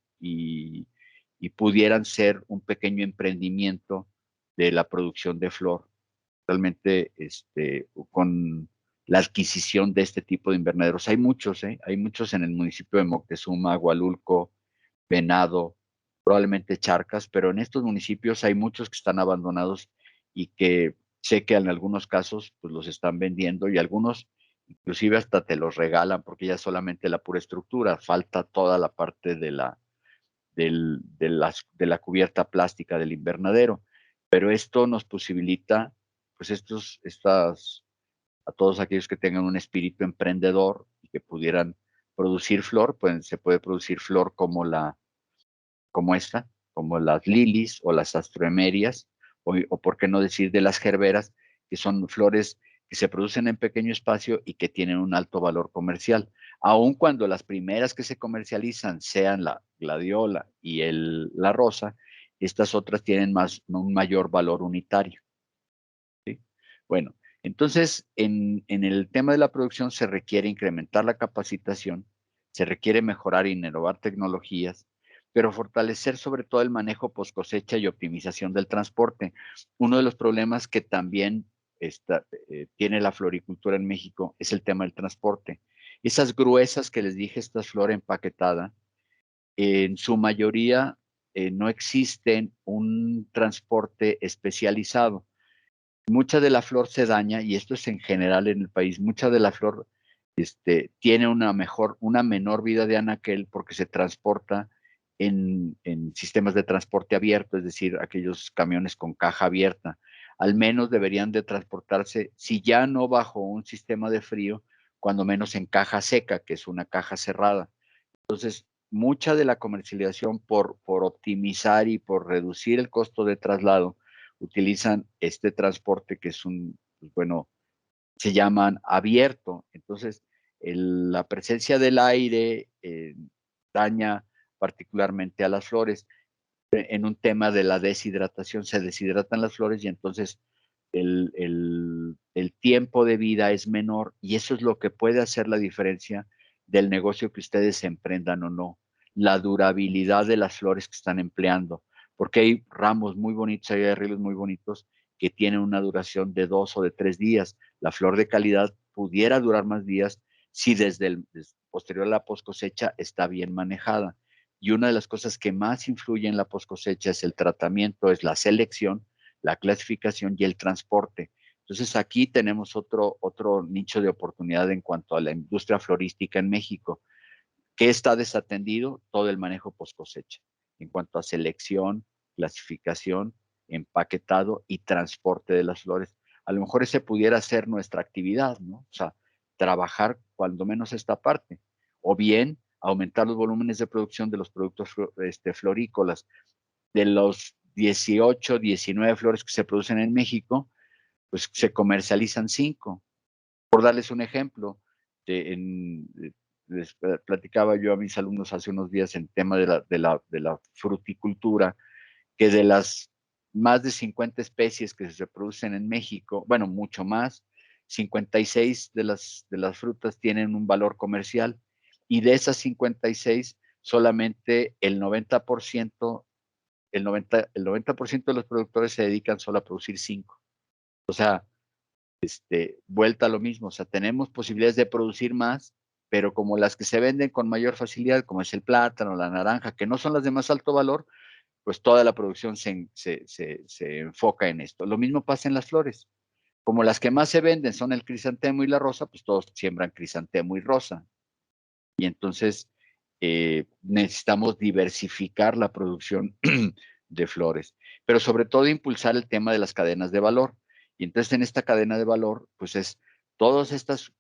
pudieran ser un pequeño emprendimiento de la producción de flor. Realmente, con la adquisición de este tipo de invernaderos. Hay muchos en el municipio de Moctezuma, Agualulco, Venado, probablemente Charcas, pero en estos municipios hay muchos que están abandonados y que sé que en algunos casos pues los están vendiendo y algunos inclusive hasta te los regalan porque ya solamente la pura estructura, falta toda la parte de la cubierta plástica del invernadero. Pero esto nos posibilita, pues a todos aquellos que tengan un espíritu emprendedor y que pudieran producir flor, pues se puede producir flor como esta, como las lilies o las astroemerias, o por qué no decir de las gerberas, que son flores que se producen en pequeño espacio y que tienen un alto valor comercial. Aun cuando las primeras que se comercializan sean la gladiola y la rosa, estas otras tienen un mayor valor unitario. ¿Sí? Bueno, entonces en el tema de la producción se requiere incrementar la capacitación, se requiere mejorar y innovar tecnologías, pero fortalecer sobre todo el manejo post cosecha y optimización del transporte. Uno de los problemas que también tiene la floricultura en México es el tema del transporte. Esas gruesas que les dije, esta flor empaquetada, en su mayoría no existen un transporte especializado. Mucha de la flor se daña, y esto es en general en el país, mucha de la flor tiene una menor vida de anaquel porque se transporta en sistemas de transporte abierto, es decir, aquellos camiones con caja abierta. Al menos deberían de transportarse, si ya no bajo un sistema de frío, cuando menos en caja seca, que es una caja cerrada. Entonces, mucha de la comercialización por optimizar y por reducir el costo de traslado, utilizan este transporte que es pues bueno, se llaman abierto. Entonces, la presencia del aire daña particularmente a las flores. En un tema de la deshidratación, se deshidratan las flores y entonces el tiempo de vida es menor, y eso es lo que puede hacer la diferencia del negocio que ustedes emprendan o no, la durabilidad de las flores que están empleando, porque hay ramos muy bonitos, hay arreglos muy bonitos que tienen una duración de 2 o de 3 días. La flor de calidad pudiera durar más días si desde posterior a la post cosecha está bien manejada. Y una de las cosas que más influye en la post cosecha es el tratamiento, es la selección, la clasificación y el transporte. Entonces aquí tenemos otro nicho de oportunidad en cuanto a la industria florística en México. ¿Qué está desatendido? Todo el manejo post cosecha, en cuanto a selección, clasificación, empaquetado y transporte de las flores. A lo mejor ese pudiera ser nuestra actividad, ¿no? O sea, trabajar cuando menos esta parte. O bien aumentar los volúmenes de producción de los productos florícolas. De los 18, 19 flores que se producen en México, pues se comercializan 5. Por darles un ejemplo, les platicaba yo a mis alumnos hace unos días en tema de la fruticultura, que de las más de 50 especies que se producen en México, bueno, mucho más, 56 de las frutas tienen un valor comercial, y de esas 56, solamente el 90% de los productores se dedican solo a producir 5. O sea, vuelta a lo mismo. O sea, tenemos posibilidades de producir más, pero como las que se venden con mayor facilidad, como es el plátano, la naranja, que no son las de más alto valor, pues toda la producción se enfoca en esto. Lo mismo pasa en las flores. Como las que más se venden son el crisantemo y la rosa, pues todos siembran crisantemo y rosa. Y entonces necesitamos diversificar la producción de flores, pero sobre todo impulsar el tema de las cadenas de valor. Y entonces en esta cadena de valor, pues es todos estos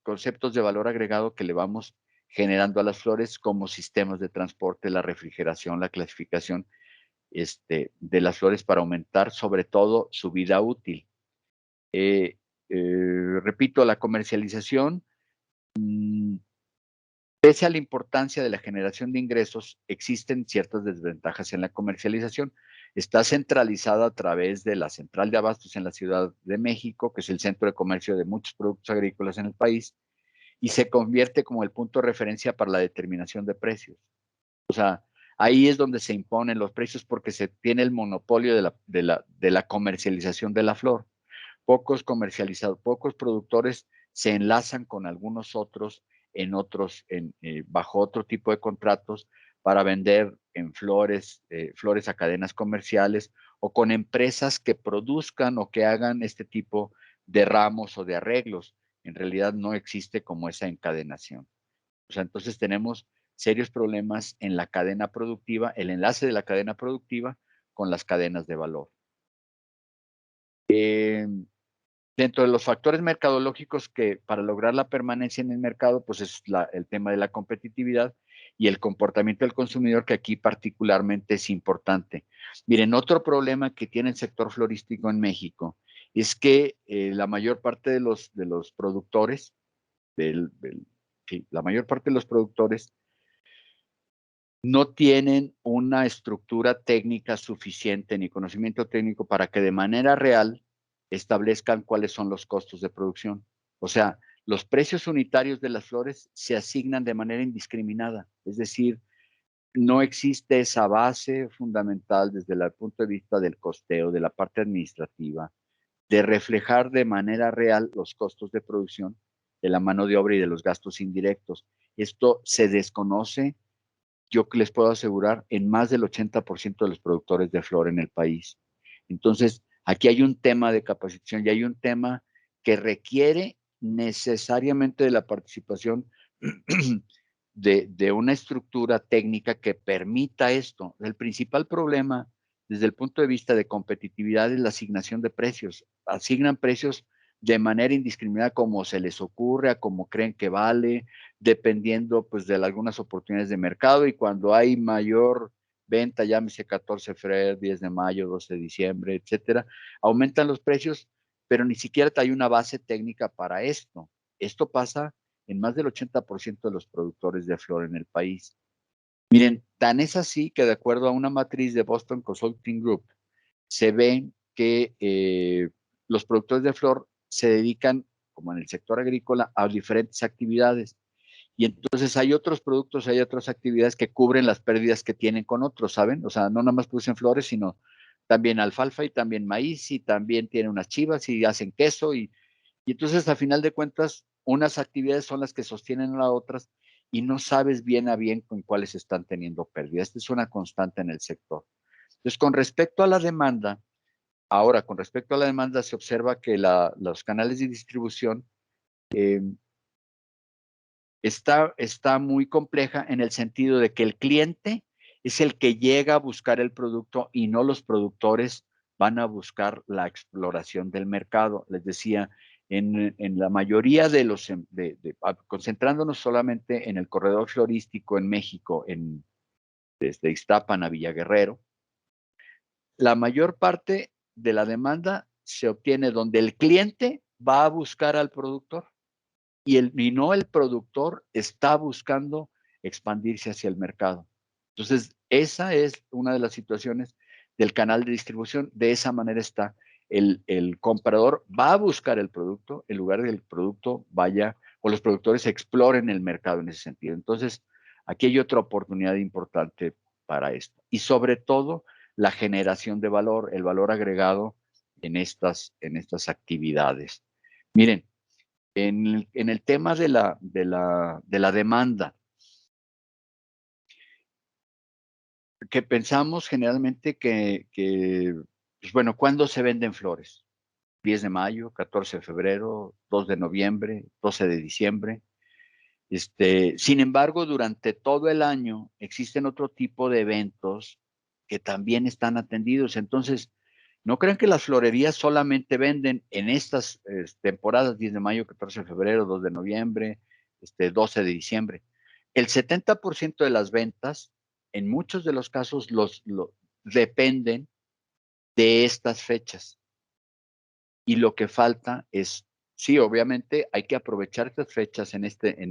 conceptos de valor agregado que le vamos generando a las flores, como sistemas de transporte, la refrigeración, la clasificación de las flores, para aumentar sobre todo su vida útil. Repito, la comercialización, pese a la importancia de la generación de ingresos, existen ciertas desventajas en la comercialización. Está centralizada a través de la central de abastos en la Ciudad de México, que es el centro de comercio de muchos productos agrícolas en el país, y se convierte como el punto de referencia para la determinación de precios. O sea, ahí es donde se imponen los precios, porque se tiene el monopolio de la comercialización de la flor. Pocos productores se enlazan con algunos otros bajo otro tipo de contratos para vender en flores a cadenas comerciales, o con empresas que produzcan o que hagan este tipo de ramos o de arreglos. En realidad no existe como esa encadenación. O sea, entonces tenemos serios problemas en la cadena productiva, el enlace de la cadena productiva con las cadenas de valor. Dentro de los factores mercadológicos que para lograr la permanencia en el mercado, pues es el tema de la competitividad y el comportamiento del consumidor, que aquí particularmente es importante. Miren, otro problema que tiene el sector florístico en México es que la mayor parte de los productores, la mayor parte de los productores no tienen una estructura técnica suficiente ni conocimiento técnico para que de manera real establezcan cuáles son los costos de producción. O sea, los precios unitarios de las flores se asignan de manera indiscriminada, es decir, no existe esa base fundamental desde el punto de vista del costeo, de la parte administrativa, de reflejar de manera real los costos de producción de la mano de obra y de los gastos indirectos. Esto se desconoce, yo les puedo asegurar, en más del 80% de los productores de flor en el país. Entonces, aquí hay un tema de capacitación y hay un tema que requiere necesariamente de la participación de una estructura técnica que permita esto. El principal problema desde el punto de vista de competitividad es la asignación de precios. Asignan precios de manera indiscriminada como se les ocurre, a como creen que vale, dependiendo pues de algunas oportunidades de mercado, y cuando hay mayor venta, llámese 14 de febrero, 10 de mayo, 12 de diciembre, etcétera, aumentan los precios, pero ni siquiera hay una base técnica para esto. Esto pasa en más del 80% de los productores de flor en el país. Miren, tan es así que de acuerdo a una matriz de Boston Consulting Group, se ven que los productores de flor se dedican, como en el sector agrícola, a diferentes actividades. Y entonces hay otros productos, hay otras actividades que cubren las pérdidas que tienen con otros, ¿saben? O sea, no nada más producen flores, sino también alfalfa y también maíz y también tienen unas chivas y hacen queso. Y entonces, a final de cuentas, unas actividades son las que sostienen a las otras y no sabes bien a bien con cuáles están teniendo pérdidas. Esta es una constante en el sector. Entonces, con respecto a la demanda, ahora, con respecto a la demanda, se observa que los canales de distribución eh, está muy compleja en el sentido de que el cliente es el que llega a buscar el producto y no los productores van a buscar la exploración del mercado. Les decía, en la mayoría de los, concentrándonos solamente en el corredor florístico en México, desde Iztapan a Villaguerrero, la mayor parte de la demanda se obtiene donde el cliente va a buscar al productor y no el productor está buscando expandirse hacia el mercado. Entonces, esa es una de las situaciones del canal de distribución. De esa manera está. El comprador va a buscar el producto en lugar de que el producto vaya o los productores exploren el mercado en ese sentido. Entonces, aquí hay otra oportunidad importante para esto. Y sobre todo, la generación de valor, el valor agregado en estas actividades. Miren, en el tema de la demanda, que pensamos generalmente pues bueno, ¿cuándo se venden flores? 10 de mayo, 14 de febrero, 2 de noviembre, 12 de diciembre. Sin embargo, durante todo el año existen otro tipo de eventos que también están atendidos. Entonces, no crean que las florerías solamente venden en estas temporadas, 10 de mayo, 14 de febrero, 2 de noviembre, 12 de diciembre. El 70% de las ventas, en muchos de los casos, dependen de estas fechas. Y lo que falta es, sí, obviamente hay que aprovechar estas fechas en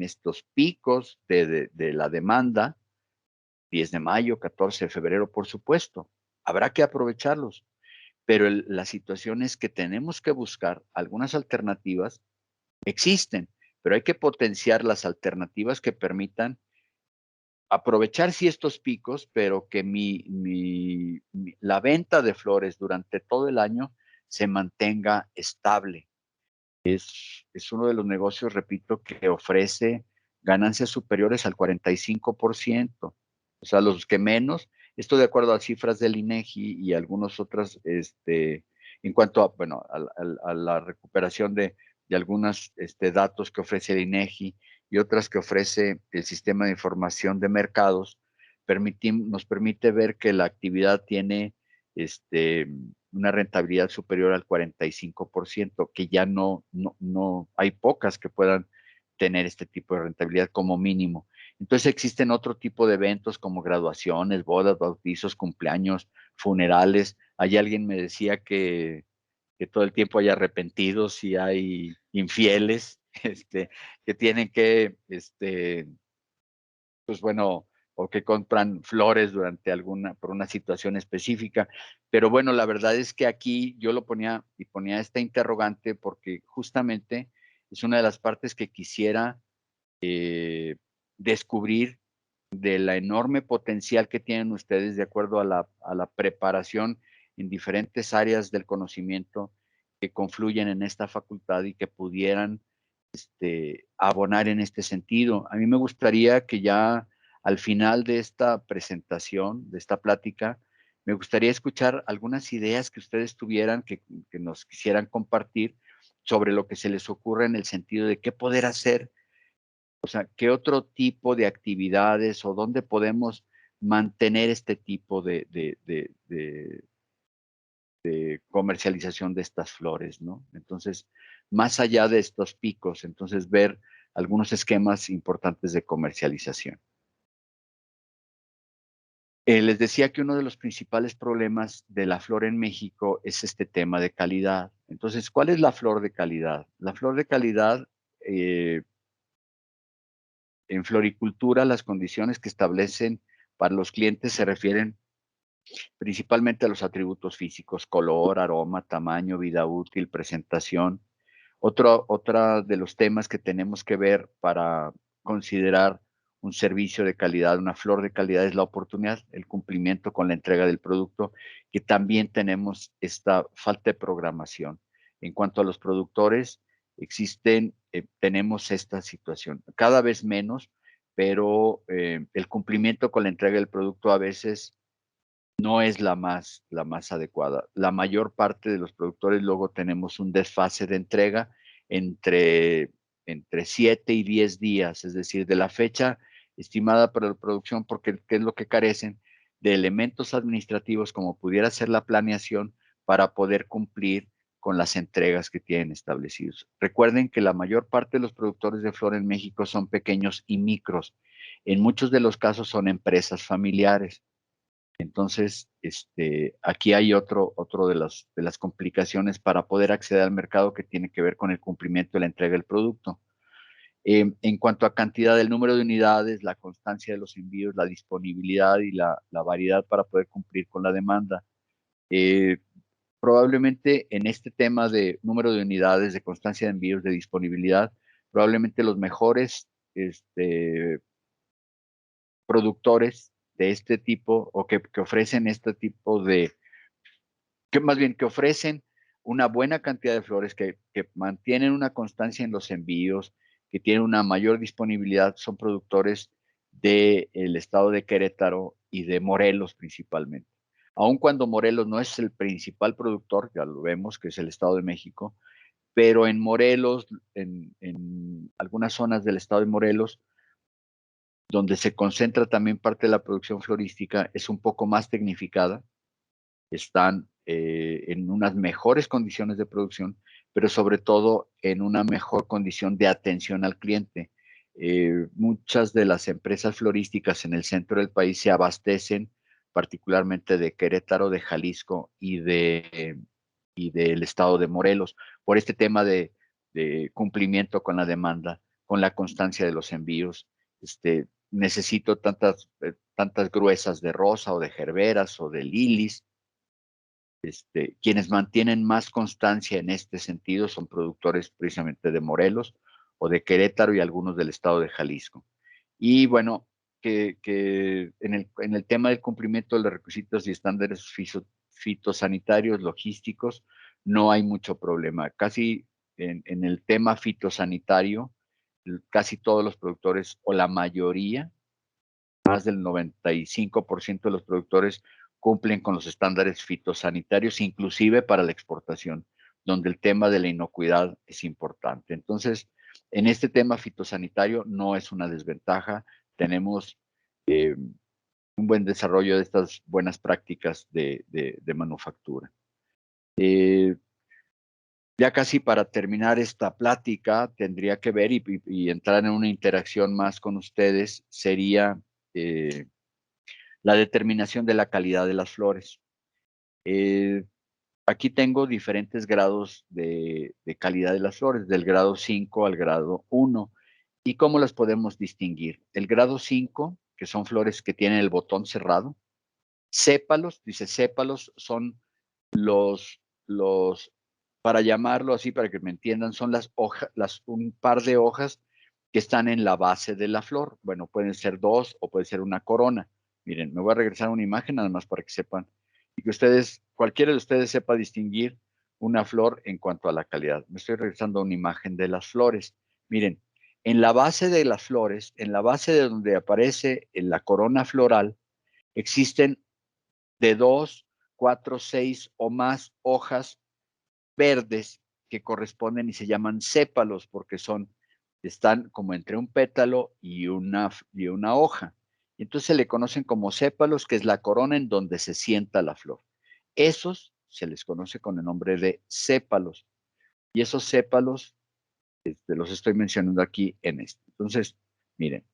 estos picos de la demanda, 10 de mayo, 14 de febrero, por supuesto. Habrá que aprovecharlos. Pero la situación es que tenemos que buscar algunas alternativas. Existen, pero hay que potenciar las alternativas que permitan aprovechar sí estos picos, pero que la venta de flores durante todo el año se mantenga estable. Es uno de los negocios, repito, que ofrece ganancias superiores al 45%. O sea, los que menos, esto de acuerdo a cifras del INEGI y algunas otras, en cuanto a, bueno, a la recuperación de algunos datos que ofrece el INEGI y otras que ofrece el Sistema de Información de Mercados, nos permite ver que la actividad tiene una rentabilidad superior al 45%, que ya no hay pocas que puedan tener este tipo de rentabilidad como mínimo. Entonces existen otro tipo de eventos como graduaciones, bodas, bautizos, cumpleaños, funerales. Hay alguien me decía que todo el tiempo hay arrepentidos y hay infieles, que tienen que, pues bueno, o que compran flores por una situación específica. Pero bueno, la verdad es que aquí yo lo ponía esta interrogante porque justamente es una de las partes que quisiera descubrir de la enorme potencial que tienen ustedes de acuerdo a la preparación en diferentes áreas del conocimiento que confluyen en esta facultad y que pudieran abonar en este sentido. A mí me gustaría que ya al final de esta presentación, de esta plática, me gustaría escuchar algunas ideas que ustedes tuvieran, que nos quisieran compartir sobre lo que se les ocurre en el sentido de qué poder hacer, o sea, qué otro tipo de actividades o dónde podemos mantener este tipo de comercialización de estas flores, ¿no? Entonces, más allá de estos picos, entonces ver algunos esquemas importantes de comercialización. Les decía que uno de los principales problemas de la flor en México es este tema de calidad. Entonces, ¿cuál es la flor de calidad? La flor de calidad, en floricultura, las condiciones que establecen para los clientes se refieren principalmente a los atributos físicos: color, aroma, tamaño, vida útil, presentación. Otra de los temas que tenemos que ver para considerar un servicio de calidad, una flor de calidad, es la oportunidad, el cumplimiento con la entrega del producto, que también tenemos esta falta de programación. En cuanto a los productores, tenemos esta situación, cada vez menos, pero el cumplimiento con la entrega del producto a veces no es la más adecuada. La mayor parte de los productores luego tenemos un desfase de entrega entre, entre 7 y 10 días, es decir, de la fecha estimada para la producción, porque ¿qué es lo que carecen? De elementos administrativos como pudiera ser la planeación para poder cumplir con las entregas que tienen establecidos. Recuerden que la mayor parte de los productores de flor en México son pequeños y micros. En muchos de los casos son empresas familiares. Entonces, aquí hay otro de las complicaciones para poder acceder al mercado, que tiene que ver con el cumplimiento de la entrega del producto. En cuanto a cantidad, del número de unidades, la constancia de los envíos, la disponibilidad y la variedad para poder cumplir con la demanda. Eh, Probablemente en este tema de número de unidades, de constancia de envíos, de disponibilidad, probablemente los mejores productores de este tipo, o que ofrecen este tipo que más bien que ofrecen una buena cantidad de flores, que mantienen una constancia en los envíos, que tienen una mayor disponibilidad, son productores del estado de Querétaro y de Morelos principalmente. Aun cuando Morelos no es el principal productor, ya lo vemos, que es el Estado de México, pero en Morelos, en algunas zonas del estado de Morelos, donde se concentra también parte de la producción florística, es un poco más tecnificada, están en unas mejores condiciones de producción, pero sobre todo en una mejor condición de atención al cliente. Muchas de las empresas florísticas en el centro del país se abastecen particularmente de Querétaro, de Jalisco y del estado de Morelos, por este tema de cumplimiento con la demanda, con la constancia de los envíos. Necesito tantas gruesas de rosa o de gerberas o de lilis. Quienes mantienen más constancia en este sentido son productores precisamente de Morelos o de Querétaro y algunos del estado de Jalisco. Y bueno, que en el tema del cumplimiento de los requisitos y estándares fitosanitarios, logísticos, no hay mucho problema. Casi en el tema fitosanitario, casi todos los productores, o la mayoría, más del 95% de los productores, cumplen con los estándares fitosanitarios, inclusive para la exportación, donde el tema de la inocuidad es importante. Entonces, en este tema fitosanitario no es una desventaja. Tenemos un buen desarrollo de estas buenas prácticas de manufactura. Ya casi para terminar esta plática, tendría que ver y entrar en una interacción más con ustedes, sería la determinación de la calidad de las flores. Aquí tengo diferentes grados de calidad de las flores, del grado 5 al grado 1. ¿Y cómo las podemos distinguir? El grado 5, que son flores que tienen el botón cerrado. Sépalos, dice sépalos, son los, para llamarlo así, para que me entiendan, son las hojas, un par de hojas que están en la base de la flor. Bueno, pueden ser dos o puede ser una corona. Miren, me voy a regresar a una imagen nada más para que sepan y que ustedes, cualquiera de ustedes sepa distinguir una flor en cuanto a la calidad. Me estoy regresando a una imagen de las flores. Miren, en la base de las flores, en la base de donde aparece en la corona floral, existen de 2, 4, 6 o más hojas verdes que corresponden y se llaman sépalos porque están como entre un pétalo y una hoja. Entonces se le conocen como sépalos, que es la corona en donde se sienta la flor. Esos se les conoce con el nombre de sépalos. Y esos sépalos los estoy mencionando aquí en este. Entonces, miren,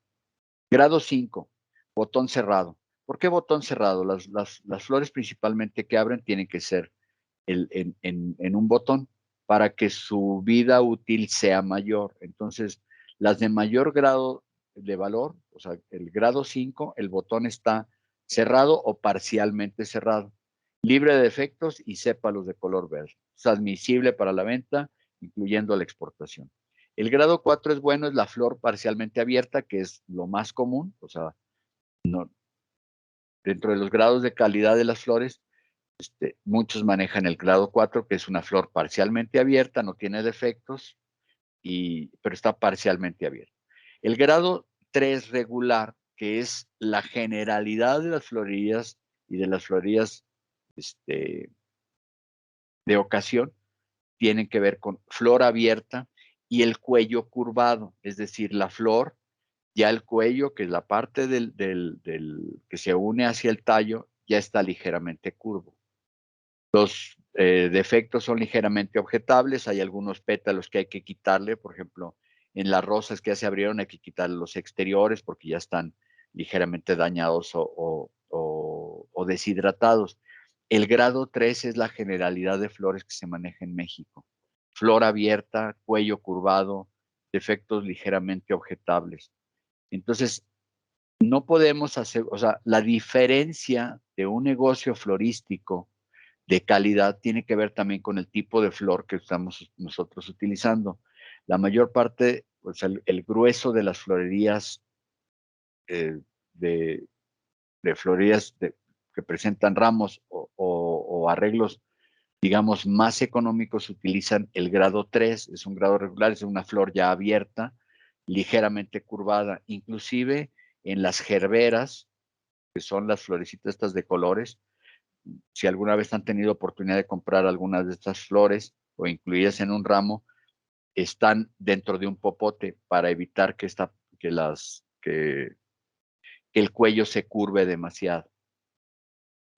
grado 5, botón cerrado. ¿Por qué botón cerrado? Las flores principalmente que abren tienen que ser en un botón para que su vida útil sea mayor. Entonces, las de mayor grado de valor, o sea, el grado 5, el botón está cerrado o parcialmente cerrado, libre de defectos y sépalos de color verde. Es admisible para la venta, incluyendo la exportación. El grado 4 es bueno, es la flor parcialmente abierta, que es lo más común, o sea, no, dentro de los grados de calidad de las flores, muchos manejan el grado 4, que es una flor parcialmente abierta, no tiene defectos, pero está parcialmente abierta. El grado 3 regular, que es la generalidad de las florillas y de las florillas de ocasión, tienen que ver con flor abierta y el cuello curvado, es decir, la flor, ya el cuello, que es la parte que se une hacia el tallo, ya está ligeramente curvo. Los defectos son ligeramente objetables, hay algunos pétalos que hay que quitarle, por ejemplo, en las rosas que ya se abrieron hay que quitarle los exteriores porque ya están ligeramente dañados o deshidratados. El grado 3 es la generalidad de flores que se maneja en México. Flor abierta, cuello curvado, defectos ligeramente objetables. Entonces, no podemos hacer, o sea, la diferencia de un negocio florístico de calidad tiene que ver también con el tipo de flor que estamos nosotros utilizando. La mayor parte, pues el grueso de las florerías de, florerías que presentan ramos o arreglos, digamos, más económicos utilizan el grado 3, es un grado regular, es una flor ya abierta, ligeramente curvada, inclusive en las gerberas, que son las florecitas estas de colores. Si alguna vez han tenido oportunidad de comprar algunas de estas flores o incluidas en un ramo, están dentro de un popote para evitar que el cuello se curve demasiado.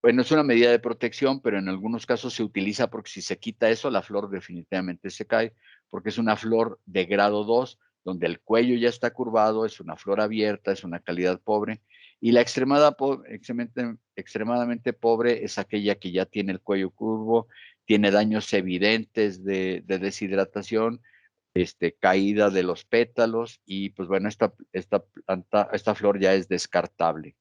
Bueno, es una medida de protección, pero en algunos casos se utiliza porque si se quita eso, la flor definitivamente se cae, porque es una flor de grado 2, donde el cuello ya está curvado, es una flor abierta, es una calidad pobre, y la extremadamente pobre es aquella que ya tiene el cuello curvo, tiene daños evidentes de deshidratación, caída de los pétalos, y pues bueno, esta flor ya es descartable.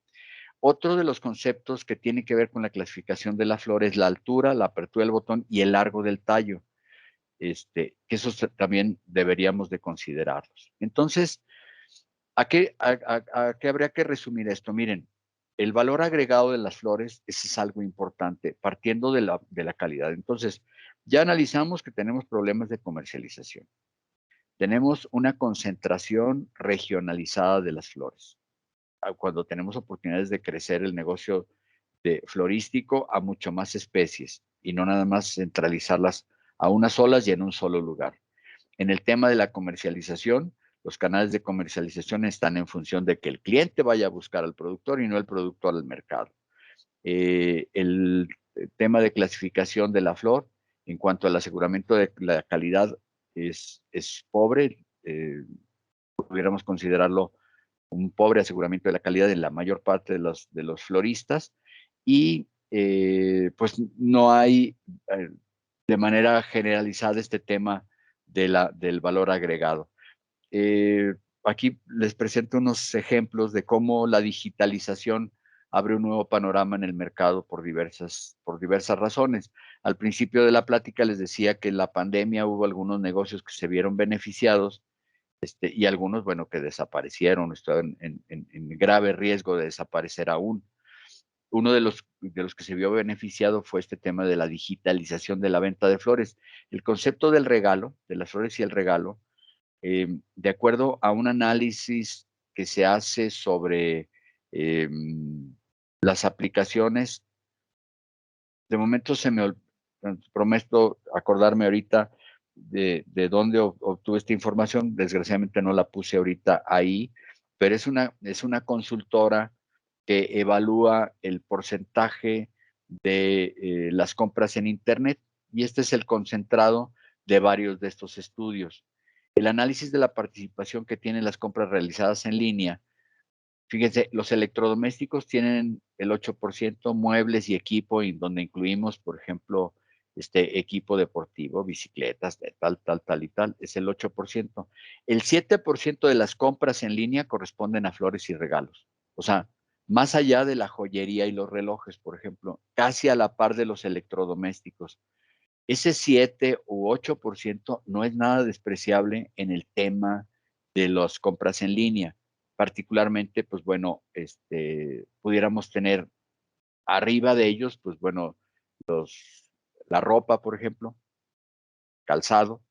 Otro de los conceptos que tiene que ver con la clasificación de la flor es la altura, la apertura del botón y el largo del tallo, que esos también deberíamos de considerarlos. Entonces, ¿a qué habría que resumir esto? Miren, el valor agregado de las flores, ese es algo importante, partiendo de la calidad. Entonces, ya analizamos que tenemos problemas de comercialización. Tenemos una concentración regionalizada de las flores. Cuando tenemos oportunidades de crecer el negocio florístico a mucho más especies y no nada más centralizarlas a unas solas y en un solo lugar. En el tema de la comercialización, Los canales de comercialización están en función de que el cliente vaya a buscar al productor y no el productor al mercado. El tema de clasificación de la flor en cuanto al aseguramiento de la calidad es pobre. Pudiéramos considerarlo un pobre aseguramiento de la calidad en la mayor parte de los floristas, y pues no hay de manera generalizada este tema del valor agregado. Aquí les presento unos ejemplos de cómo la digitalización abre un nuevo panorama en el mercado por diversas razones. Al principio de la plática les decía que en la pandemia hubo algunos negocios que se vieron beneficiados, y algunos, bueno, que desaparecieron, estaban en grave riesgo de desaparecer aún. Uno de los que se vio beneficiado fue este tema de la digitalización de la venta de flores. El concepto del regalo, de las flores y el regalo, de acuerdo a un análisis que se hace sobre las aplicaciones, de momento prometo acordarme ahorita de dónde obtuve esta información. Desgraciadamente no la puse ahorita ahí, pero es una consultora que evalúa el porcentaje de las compras en Internet, y este es el concentrado de varios de estos estudios. El análisis de la participación que tienen las compras realizadas en línea. Fíjense, los electrodomésticos tienen el 8%, muebles y equipo, en donde incluimos, por ejemplo, equipo deportivo, bicicletas, de tal y tal, es el 8%. El 7% de las compras en línea corresponden a flores y regalos. O sea, más allá de la joyería y los relojes, por ejemplo, casi a la par de los electrodomésticos. Ese 7 u 8% no es nada despreciable en el tema de las compras en línea. Particularmente, pues bueno, pudiéramos tener arriba de ellos, pues bueno, la ropa, por ejemplo, calzado,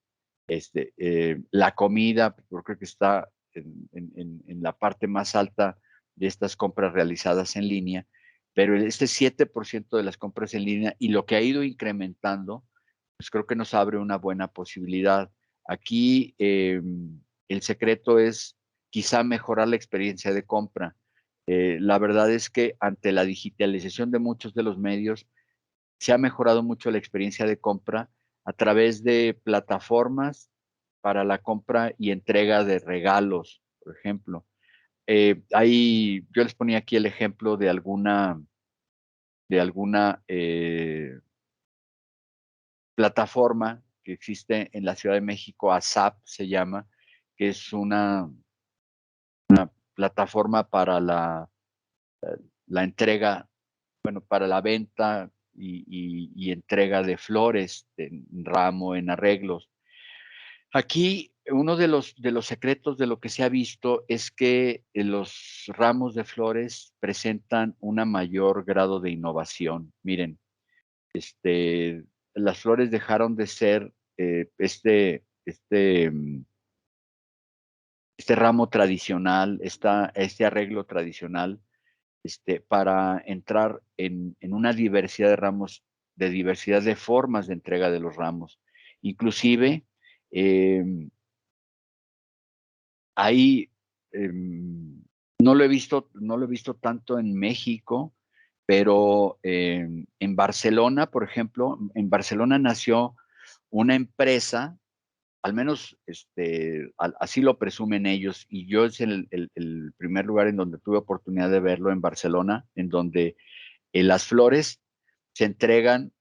la comida, porque creo que está en la parte más alta de estas compras realizadas en línea, pero este 7% de las compras en línea y lo que ha ido incrementando, pues creo que nos abre una buena posibilidad. Aquí el secreto es quizá mejorar la experiencia de compra. La verdad es que ante la digitalización de muchos de los medios, se ha mejorado mucho la experiencia de compra a través de plataformas para la compra y entrega de regalos, por ejemplo. Yo les ponía aquí el ejemplo de alguna plataforma que existe en la Ciudad de México, ASAP se llama, que es una plataforma para la entrega, bueno, para la venta y entrega de flores en ramo, en arreglos. Aquí uno de los secretos de lo que se ha visto es que los ramos de flores presentan un mayor grado de innovación. Miren, las flores dejaron de ser este ramo tradicional, este arreglo tradicional, para entrar en una diversidad de ramos, de diversidad de formas de entrega de los ramos. Inclusive, ahí no lo he visto tanto en México, pero en Barcelona, por ejemplo, en Barcelona nació una empresa, al menos así lo presumen ellos, y yo es el primer lugar en donde tuve oportunidad de verlo, en Barcelona, en donde las flores se entregan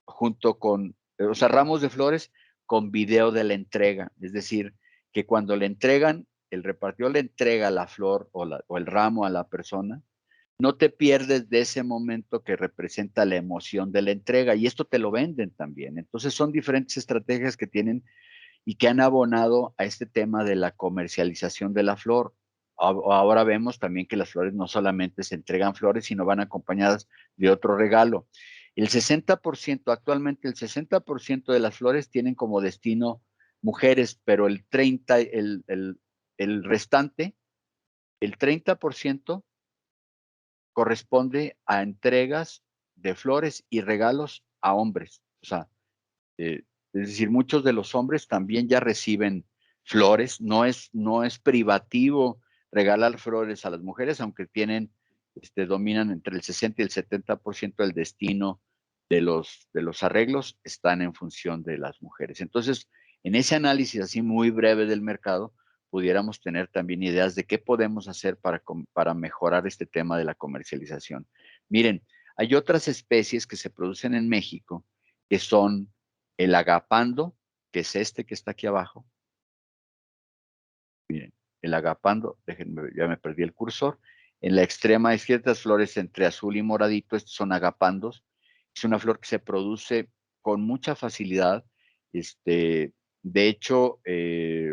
junto con, o sea, ramos de flores con video de la entrega. Es decir, que cuando le entregan, el repartidor le entrega la flor o el ramo a la persona, no te pierdes de ese momento que representa la emoción de la entrega, y esto te lo venden también. Entonces son diferentes estrategias que tienen y que han abonado a este tema de la comercialización de la flor. Ahora vemos también que las flores no solamente se entregan flores, sino van acompañadas de otro regalo. Actualmente el 60% de las flores tienen como destino mujeres, pero el restante, el 30%, corresponde a entregas de flores y regalos a hombres. O sea, es decir, muchos de los hombres también ya reciben flores. No es privativo regalar flores a las mujeres, aunque dominan entre el 60 y el 70% del destino de los arreglos, están en función de las mujeres. Entonces, en ese análisis así muy breve del mercado, pudiéramos tener también ideas de qué podemos hacer para mejorar este tema de la comercialización. Miren, hay otras especies que se producen en México, que son el agapando, que es este que está aquí abajo. Miren, el agapando, déjenme, ya me perdí el cursor. En la extrema izquierda, flores entre azul y moradito, estos son agapandos. Es una flor que se produce con mucha facilidad. De hecho,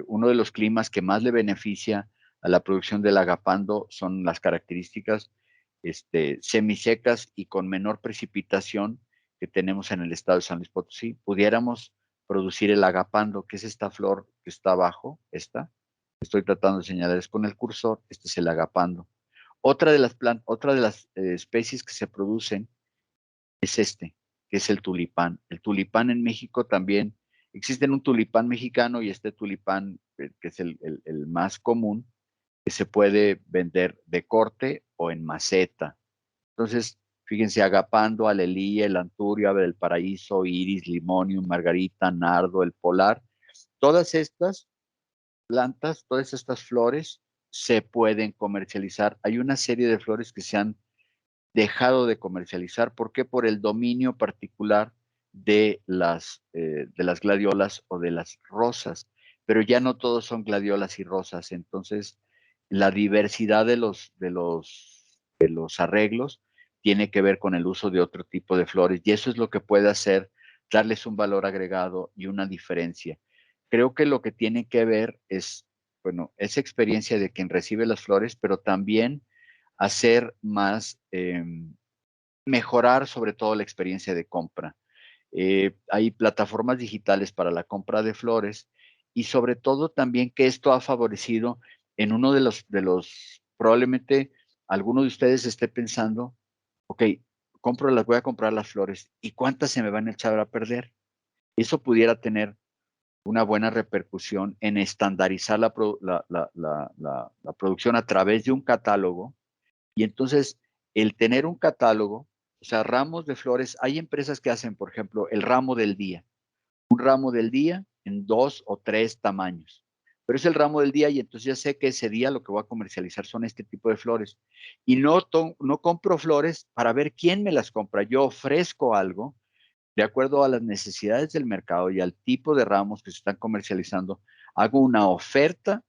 uno de los climas que más le beneficia a la producción del agapando son las características semisecas y con menor precipitación que tenemos en el estado de San Luis Potosí. Pudiéramos producir el agapando, que es esta flor que está abajo, esta. Estoy tratando de señalar con el cursor, este es el agapando. Otra de las especies que se producen es que es el tulipán. El tulipán en México también, existe un tulipán mexicano y este tulipán, que es el más común, que se puede vender de corte o en maceta. Entonces, fíjense, agapando, alelía, el anturio, ave del paraíso, iris, limonium, margarita, nardo, el polar, todas estas plantas, todas estas flores se pueden comercializar. Hay una serie de flores que se han dejado de comercializar. ¿Por qué? Por el dominio particular de las gladiolas o de las rosas. Pero ya no todos son gladiolas y rosas. Entonces, la diversidad de los arreglos tiene que ver con el uso de otro tipo de flores. Y eso es lo que puede hacer, darles un valor agregado y una diferencia. Creo que lo que tiene que ver es, bueno, esa experiencia de quien recibe las flores, pero también hacer más, mejorar sobre todo la experiencia de compra. Hay plataformas digitales para la compra de flores y sobre todo también que esto ha favorecido en uno probablemente alguno de ustedes esté pensando, ok, voy a comprar las flores, ¿y cuántas se me van a echar a perder? Eso pudiera tener una buena repercusión en estandarizar la producción a través de un catálogo. Y entonces, el tener un catálogo, o sea, ramos de flores, hay empresas que hacen, por ejemplo, el ramo del día, un ramo del día en 2 o 3 tamaños. Pero es el ramo del día y entonces ya sé que ese día lo que voy a comercializar son este tipo de flores. Y no compro flores para ver quién me las compra. Yo ofrezco algo de acuerdo a las necesidades del mercado y al tipo de ramos que se están comercializando. Hago una oferta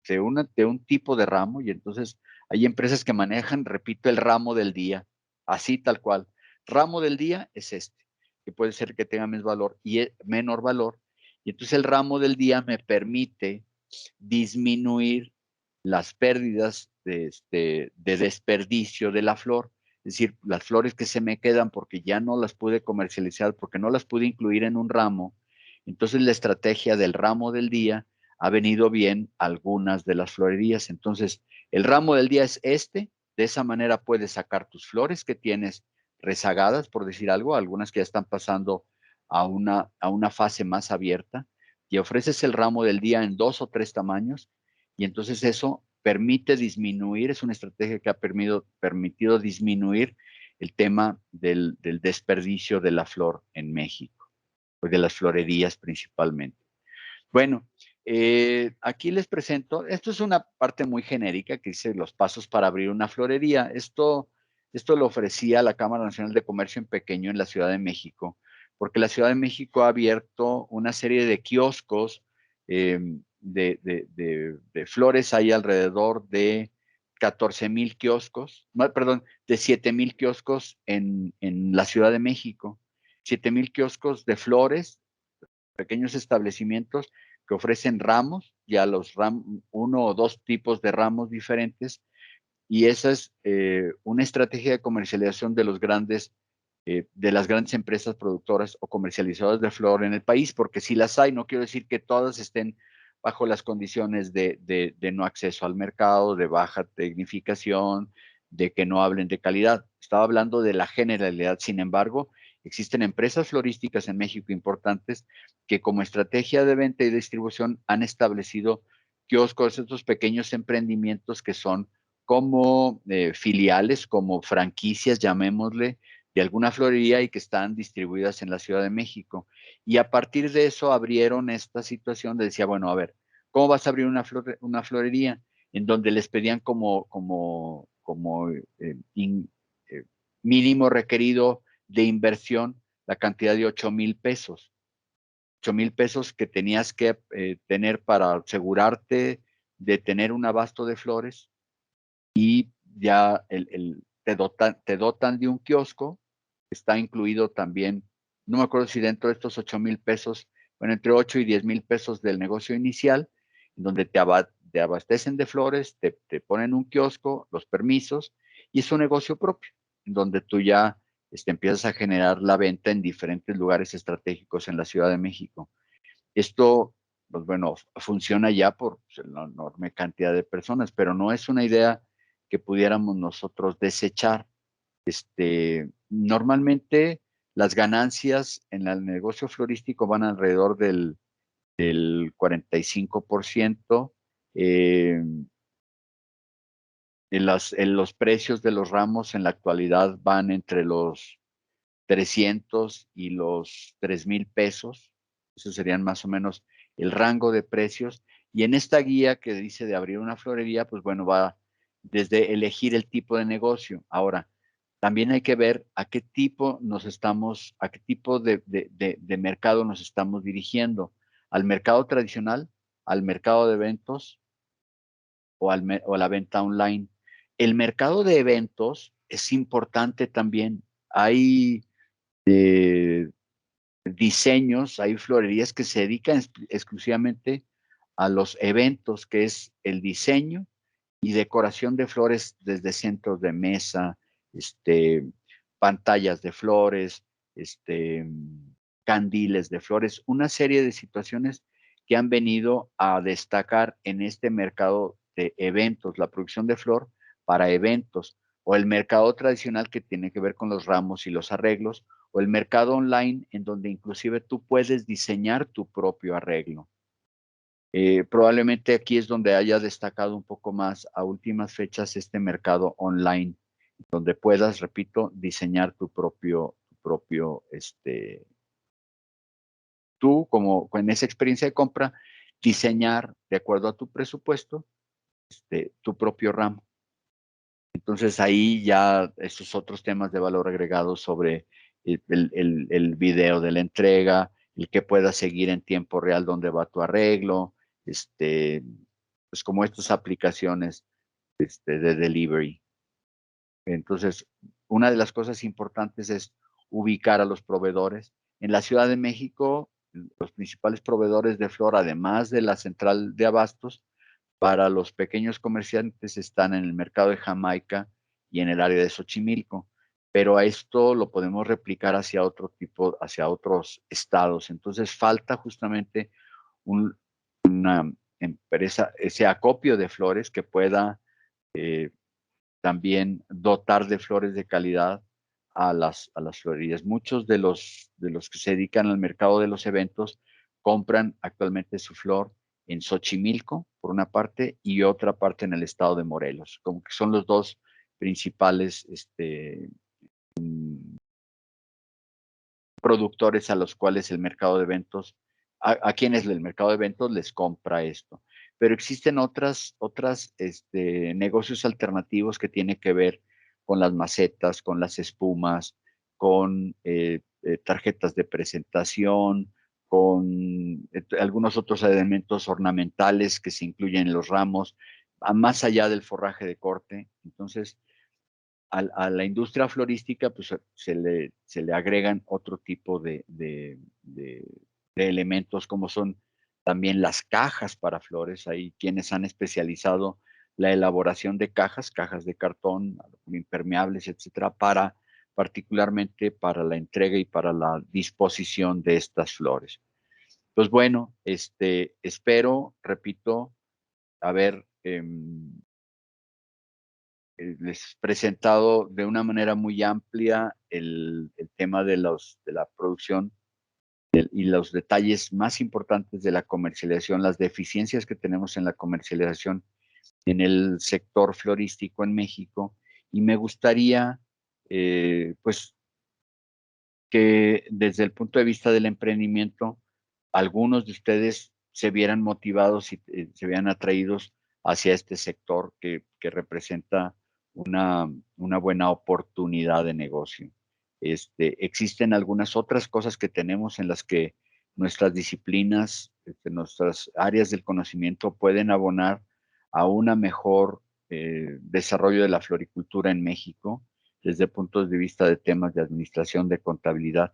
de un tipo de ramo y entonces hay empresas que manejan, repito, el ramo del día, así tal cual. Ramo del día es que puede ser que tenga menor valor, y entonces el ramo del día me permite disminuir las pérdidas de desperdicio de la flor, es decir, las flores que se me quedan porque ya no las pude comercializar, porque no las pude incluir en un ramo. Entonces la estrategia del ramo del día ha venido bien a algunas de las florerías. Entonces, el ramo del día es de esa manera puedes sacar tus flores que tienes rezagadas, por decir algo, algunas que ya están pasando a una fase más abierta, y ofreces el ramo del día en 2 o 3 tamaños, y entonces eso permite disminuir, es una estrategia que ha permitido disminuir el tema del desperdicio de la flor en México, pues de las florerías principalmente. Bueno, aquí les presento, esto es una parte muy genérica que dice los pasos para abrir una florería. Esto lo ofrecía la Cámara Nacional de Comercio en Pequeño en la Ciudad de México, porque la Ciudad de México ha abierto una serie de kioscos de flores. Hay alrededor de 14,000 kioscos, no, perdón, de 7,000 kioscos en la Ciudad de México. 7,000 kioscos de flores, pequeños establecimientos que ofrecen ramos, ya uno o dos tipos de ramos diferentes, y esa es una estrategia de comercialización de las grandes empresas productoras o comercializadoras de flor en el país, porque si las hay, no quiero decir que todas estén bajo las condiciones de no acceso al mercado, de baja tecnificación, de que no hablen de calidad. Estaba hablando de la generalidad. Sin embargo, Existen empresas florísticas en México importantes que como estrategia de venta y distribución han establecido kioscos, estos pequeños emprendimientos que son como filiales, como franquicias, llamémosle, de alguna florería y que están distribuidas en la Ciudad de México. Y a partir de eso abrieron esta situación de decía, bueno, a ver, ¿cómo vas a abrir una florería? En donde les pedían eh, mínimo requerido de inversión la cantidad de 8,000 pesos. 8,000 pesos que tenías que tener para asegurarte de tener un abasto de flores y ya te dotan de un kiosco, está incluido también, no me acuerdo si dentro de estos 8,000 pesos, bueno, entre 8 y 10,000 pesos del negocio inicial, en donde te abastecen de flores, te ponen un kiosco, los permisos, y es un negocio propio, en donde tú ya empiezas a generar la venta en diferentes lugares estratégicos en la Ciudad de México. Esto, pues bueno, funciona ya por la enorme cantidad de personas, pero no es una idea que pudiéramos nosotros desechar. Normalmente las ganancias en el negocio florístico van alrededor del 45%. En los precios de los ramos en la actualidad van entre los 300 y los 3,000 pesos. Eso serían más o menos el rango de precios. Y en esta guía que dice de abrir una florería, pues bueno, va desde elegir el tipo de negocio. Ahora, también hay que ver a qué tipo a qué tipo de mercado nos estamos dirigiendo. ¿Al mercado tradicional, al mercado de eventos o a la venta online? El mercado de eventos es importante también. Hay eh, diseños, hay florerías que se dedican exclusivamente a los eventos, que es el diseño y decoración de flores desde centros de mesa, pantallas de flores, candiles de flores, una serie de situaciones que han venido a destacar en este mercado de eventos, la producción de flor para eventos, o el mercado tradicional que tiene que ver con los ramos y los arreglos, o el mercado online en donde inclusive tú puedes diseñar tu propio arreglo. Probablemente aquí es donde haya destacado un poco más a últimas fechas este mercado online, donde puedas, repito, diseñar tú como en esa experiencia de compra, diseñar de acuerdo a tu presupuesto, tu propio ramo. Entonces ahí ya esos otros temas de valor agregado sobre el video de la entrega, el que puedas seguir en tiempo real dónde va tu arreglo, pues como estas aplicaciones de delivery. Entonces, una de las cosas importantes es ubicar a los proveedores. En la Ciudad de México, los principales proveedores de flor, además de la central de abastos, para los pequeños comerciantes están en el mercado de Jamaica y en el área de Xochimilco, pero a esto lo podemos replicar hacia otros estados. Entonces falta justamente una empresa, ese acopio de flores que pueda también dotar de flores de calidad a las florerías. Muchos de los que se dedican al mercado de los eventos compran actualmente su flor en Xochimilco, por una parte, y otra parte en el estado de Morelos, como que son los dos principales productores a los cuales el mercado de eventos, a quienes el mercado de eventos les compra esto. Pero existen otras negocios alternativos que tienen que ver con las macetas, con las espumas, con tarjetas de presentación, con algunos otros elementos ornamentales que se incluyen en los ramos, más allá del forraje de corte. Entonces, a la industria florística pues, se le agregan otro tipo de elementos como son también las cajas para flores. Hay quienes han especializado la elaboración de cajas de cartón, impermeables, etcétera, particularmente para la entrega y para la disposición de estas flores. Pues bueno, espero, repito, haber les he presentado de una manera muy amplia el tema de la producción y los detalles más importantes de la comercialización, las deficiencias que tenemos en la comercialización en el sector florístico en México. Y me gustaría, pues, que desde el punto de vista del emprendimiento, algunos de ustedes se vieran motivados y se vieran atraídos hacia este sector que representa una buena oportunidad de negocio. Existen algunas otras cosas que tenemos en las que nuestras disciplinas, nuestras áreas del conocimiento pueden abonar a una mejor desarrollo de la floricultura en México desde puntos de vista de temas de administración, de contabilidad.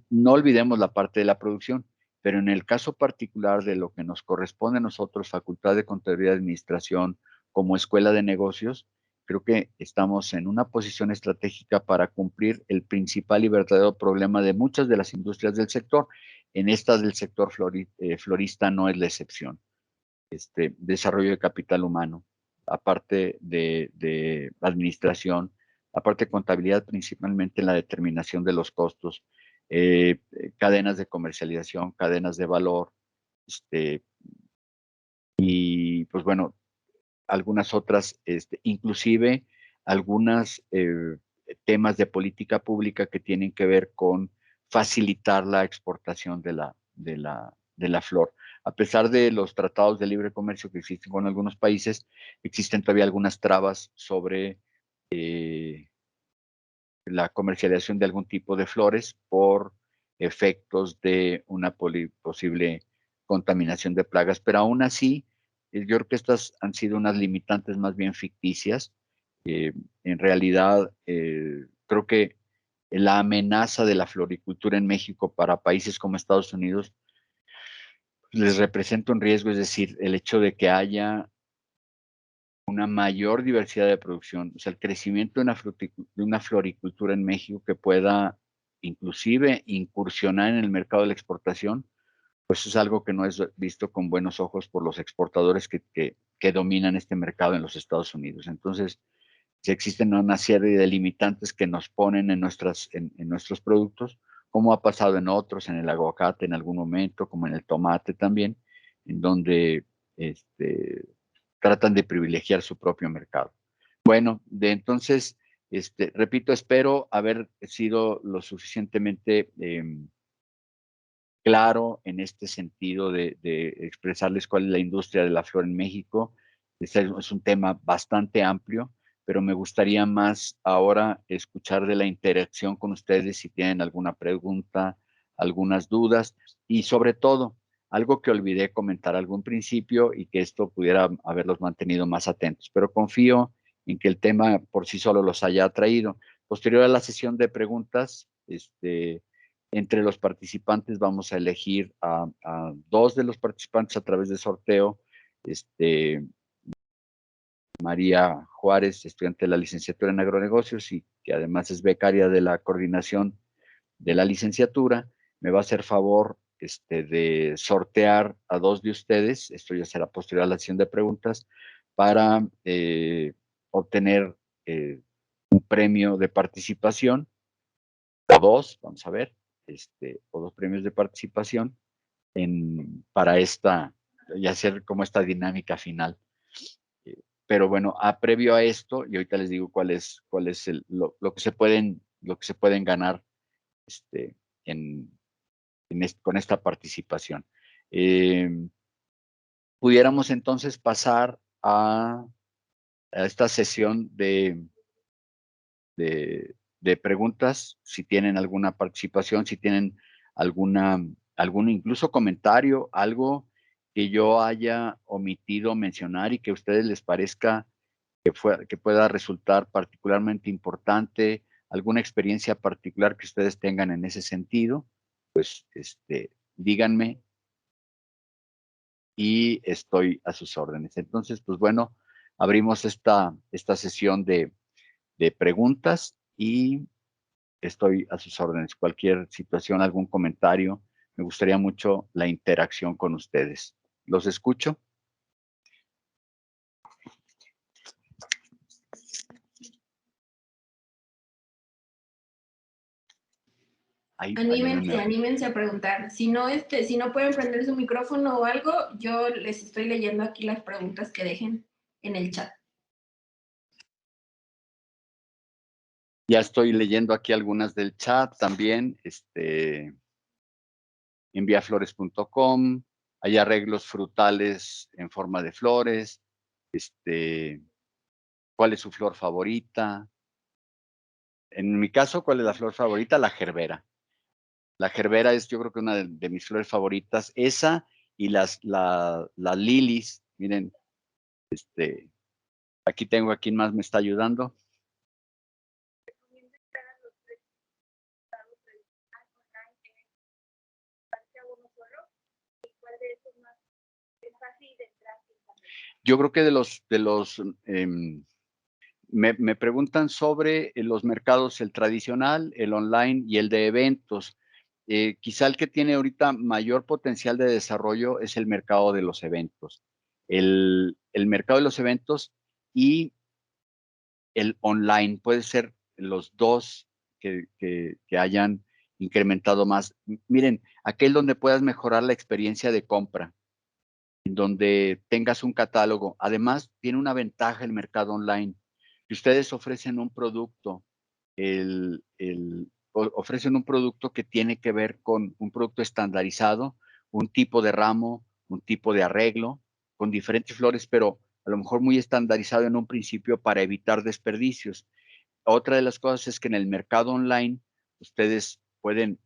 No olvidemos la parte de la producción, pero en el caso particular de lo que nos corresponde a nosotros, Facultad de Contabilidad y Administración, como escuela de negocios, creo que estamos en una posición estratégica para cumplir el principal y verdadero problema de muchas de las industrias del sector. En esta del sector florista no es la excepción. Desarrollo de capital humano, aparte de administración, aparte de contabilidad, principalmente en la determinación de los costos, cadenas de comercialización, cadenas de valor, y pues bueno, algunas otras, inclusive algunos temas de política pública que tienen que ver con facilitar la exportación de la flor. A pesar de los tratados de libre comercio que existen con algunos países, existen todavía algunas trabas sobre la comercialización de algún tipo de flores por efectos de una posible contaminación de plagas, pero aún así, yo creo que estas han sido unas limitantes más bien ficticias. En realidad, creo que la amenaza de la floricultura en México para países como Estados Unidos les representa un riesgo, es decir, el hecho de que haya una mayor diversidad de producción, o sea, el crecimiento de una floricultura en México que pueda inclusive incursionar en el mercado de la exportación, pues es algo que no es visto con buenos ojos por los exportadores que dominan este mercado en los Estados Unidos. Entonces, si existen una serie de limitantes que nos ponen en nuestros productos, como ha pasado en otros, en el aguacate en algún momento, como en el tomate también, en donde tratan de privilegiar su propio mercado. Bueno, entonces, repito, espero haber sido lo suficientemente claro en este sentido de expresarles cuál es la industria de la flor en México. Es un tema bastante amplio, pero me gustaría más ahora escuchar de la interacción con ustedes si tienen alguna pregunta, algunas dudas y sobre todo, algo que olvidé comentar algún principio y que esto pudiera haberlos mantenido más atentos, pero confío en que el tema por sí solo los haya atraído. Posterior a la sesión de preguntas, entre los participantes vamos a elegir a dos de los participantes a través de sorteo. María Juárez, estudiante de la licenciatura en agronegocios y que además es becaria de la coordinación de la licenciatura, me va a hacer favor de sortear a dos de ustedes, esto ya será posterior a la sesión de preguntas, para obtener un premio de participación, o dos, vamos a ver, o dos premios de participación para y hacer como esta dinámica final. Pero bueno, previo a esto, y ahorita les digo cuál es lo que se pueden ganar con esta participación. Pudiéramos entonces pasar a esta sesión de preguntas, si tienen alguna participación, si tienen algún incluso comentario, algo que yo haya omitido mencionar y que a ustedes les parezca que pueda resultar particularmente importante, alguna experiencia particular que ustedes tengan en ese sentido, pues díganme y estoy a sus órdenes. Entonces, pues bueno, abrimos esta sesión de preguntas y estoy a sus órdenes. Cualquier situación, algún comentario, me gustaría mucho la interacción con ustedes. ¿Los escucho? Anímense a preguntar. Si no pueden prender su micrófono o algo, yo les estoy leyendo aquí las preguntas que dejen en el chat. Ya estoy leyendo aquí algunas del chat también. Enviaflores.com, hay arreglos frutales en forma de flores. ¿Cuál es su flor favorita? En mi caso, ¿cuál es la flor favorita? La gerbera. La gerbera es, yo creo que una de mis flores favoritas. Esa y las lilies. Miren, aquí tengo a quien más me está ayudando. Yo creo que me preguntan sobre los mercados, el tradicional, el online y el de eventos. Quizá el que tiene ahorita mayor potencial de desarrollo es el mercado de los eventos. El mercado de los eventos y el online, puede ser los dos que hayan incrementado más. Miren, aquel donde puedas mejorar la experiencia de compra, en donde tengas un catálogo. Además, tiene una ventaja el mercado online. Si ustedes ofrecen un producto, ofrecen un producto que tiene que ver con un producto estandarizado, un tipo de ramo, un tipo de arreglo, con diferentes flores, pero a lo mejor muy estandarizado en un principio para evitar desperdicios. Otra de las cosas es que en el mercado online ustedes pueden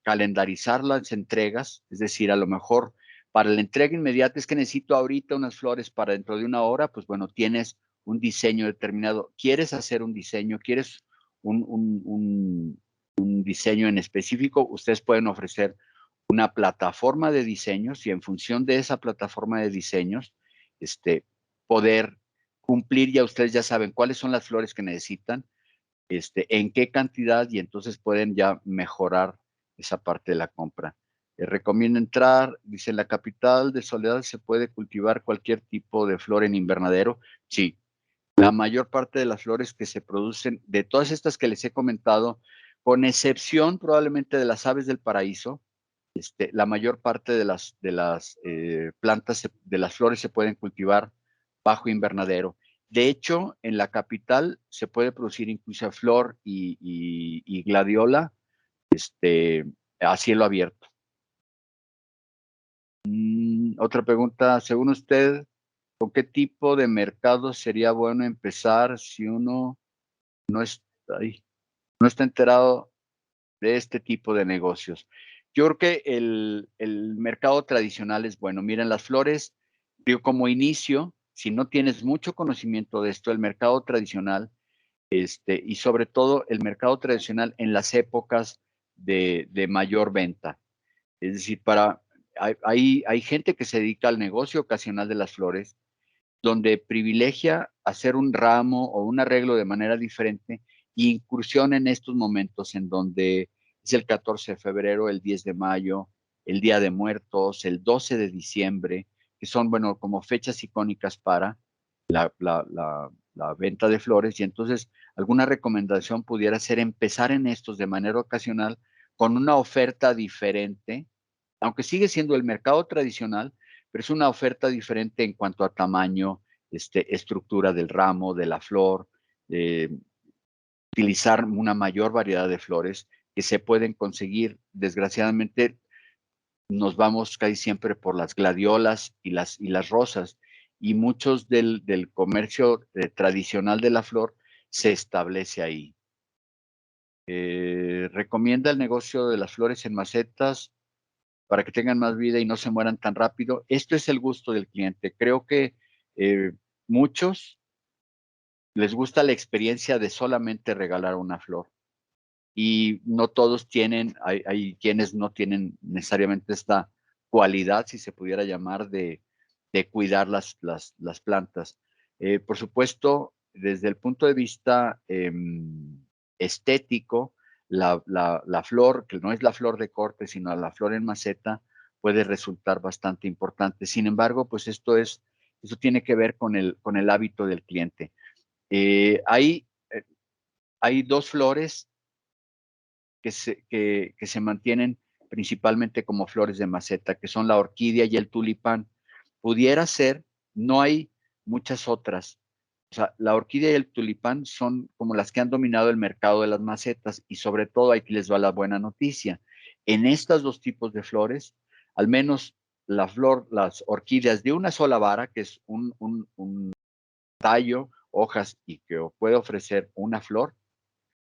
calendarizar las entregas, es decir, a lo mejor para la entrega inmediata es que necesito ahorita unas flores para dentro de una hora, pues bueno, tienes un diseño determinado. ¿Quieres hacer un diseño? ¿Quieres un diseño en específico? Ustedes pueden ofrecer una plataforma de diseños y en función de esa plataforma de diseños, poder cumplir, ya ustedes ya saben cuáles son las flores que necesitan, en qué cantidad y entonces pueden ya mejorar esa parte de la compra. Recomiendo entrar, dice, en la capital de Soledad se puede cultivar cualquier tipo de flor en invernadero. Sí, la mayor parte de las flores que se producen, de todas estas que les he comentado, con excepción probablemente de las aves del paraíso, la mayor parte de las plantas, de las flores se pueden cultivar bajo invernadero. De hecho, en la capital se puede producir incluso flor y gladiola a cielo abierto. Otra pregunta, según usted, ¿con qué tipo de mercado sería bueno empezar si uno no está, no está enterado de este tipo de negocios? Yo creo que el mercado tradicional es bueno. Miren, las flores, digo, como inicio, si no tienes mucho conocimiento de esto, el mercado tradicional, y sobre todo el mercado tradicional en las épocas de mayor venta. Es decir, hay gente que se dedica al negocio ocasional de las flores, donde privilegia hacer un ramo o un arreglo de manera diferente e incursiona en estos momentos en donde es el 14 de febrero, el 10 de mayo, el Día de Muertos, el 12 de diciembre, que son, bueno, como fechas icónicas para la venta de flores. Y entonces alguna recomendación pudiera ser empezar en estos de manera ocasional con una oferta diferente, aunque sigue siendo el mercado tradicional, pero es una oferta diferente en cuanto a tamaño, estructura del ramo, de la flor, utilizar una mayor variedad de flores que se pueden conseguir. Desgraciadamente, nos vamos casi siempre por las gladiolas y las rosas, y muchos del comercio tradicional de la flor se establece ahí. Recomienda el negocio de las flores en macetas para que tengan más vida y no se mueran tan rápido. Esto es el gusto del cliente. Creo que muchos les gusta la experiencia de solamente regalar una flor y no todos tienen, hay quienes no tienen necesariamente esta cualidad, si se pudiera llamar, de cuidar las plantas. Por supuesto, desde el punto de vista estético, la flor, que no es la flor de corte, sino la flor en maceta, puede resultar bastante importante. Sin embargo, pues eso tiene que ver con el hábito del cliente. Hay dos flores que se mantienen principalmente como flores de maceta, que son la orquídea y el tulipán. Pudiera ser, no hay muchas otras. O sea, la orquídea y el tulipán son como las que han dominado el mercado de las macetas y sobre todo aquí les va la buena noticia. En estas dos tipos de flores, al menos las orquídeas de una sola vara, que es un tallo, hojas y que puede ofrecer una flor,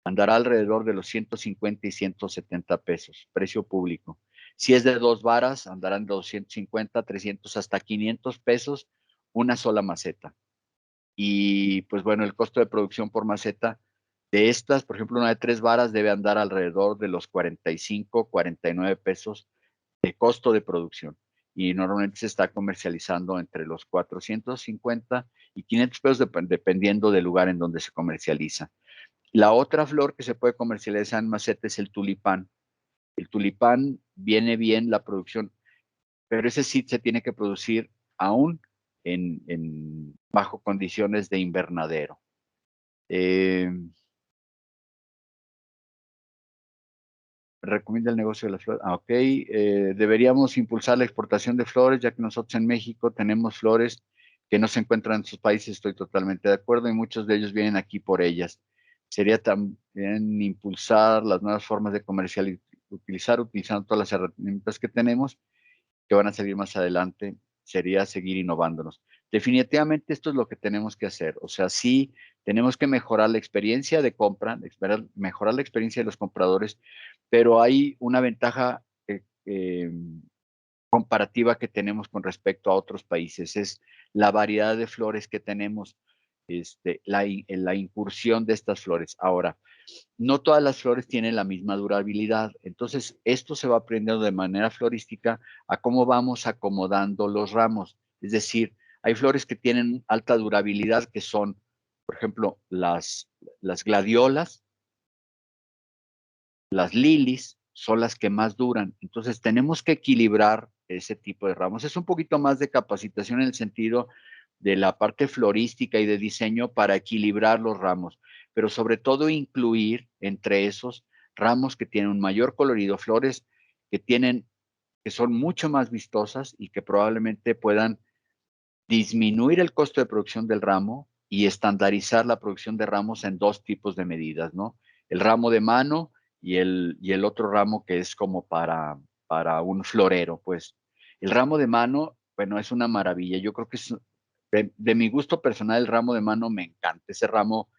andará alrededor de los 150 y 170 pesos, precio público. Si es de dos varas, andarán de 250, 300 hasta 500 pesos una sola maceta. Y pues bueno, el costo de producción por maceta de estas, por ejemplo, una de 3 varas debe andar alrededor de los 45, 49 pesos de costo de producción. Y normalmente se está comercializando entre los 450 y 500 pesos dependiendo del lugar en donde se comercializa. La otra flor que se puede comercializar en maceta es el tulipán. El tulipán viene bien la producción, pero ese sí se tiene que producir aún bajo condiciones de invernadero. Recomienda el negocio de las flores. Ok. Deberíamos impulsar la exportación de flores, ya que nosotros en México tenemos flores que no se encuentran en sus países. Estoy totalmente de acuerdo y muchos de ellos vienen aquí por ellas. Sería también impulsar las nuevas formas de utilizando todas las herramientas que tenemos, que van a salir más adelante. Sería seguir innovándonos. Definitivamente esto es lo que tenemos que hacer. O sea, sí, tenemos que mejorar la experiencia de compra, mejorar la experiencia de los compradores, pero hay una ventaja comparativa que tenemos con respecto a otros países, es la variedad de flores que tenemos, la incursión de estas flores. Ahora, no todas las flores tienen la misma durabilidad, entonces esto se va aprendiendo de manera florística a cómo vamos acomodando los ramos, es decir, hay flores que tienen alta durabilidad, que son, por ejemplo, las gladiolas, las lilies son las que más duran. Entonces tenemos que equilibrar ese tipo de ramos. Es un poquito más de capacitación en el sentido de la parte florística y de diseño para equilibrar los ramos, pero sobre todo incluir entre esos ramos que tienen un mayor colorido, flores que son mucho más vistosas y que probablemente puedan disminuir el costo de producción del ramo y estandarizar la producción de ramos en dos tipos de medidas, ¿no? El ramo de mano y el otro ramo que es como para un florero, pues. El ramo de mano, bueno, es una maravilla. Yo creo que es, de mi gusto personal, el ramo de mano me encanta. Ese ramo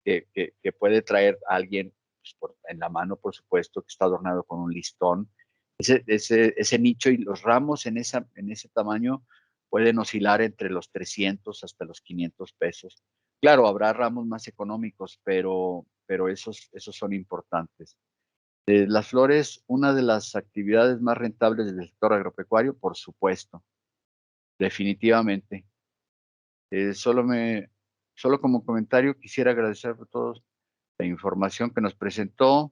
que puede traer a alguien pues, en la mano, por supuesto, que está adornado con un listón. Ese nicho y los ramos en ese tamaño pueden oscilar entre los 300 hasta los 500 pesos. Claro, habrá ramos más económicos, pero esos son importantes. Las flores, una de las actividades más rentables del sector agropecuario, por supuesto, definitivamente. Solo como comentario quisiera agradecer a todos la información que nos presentó.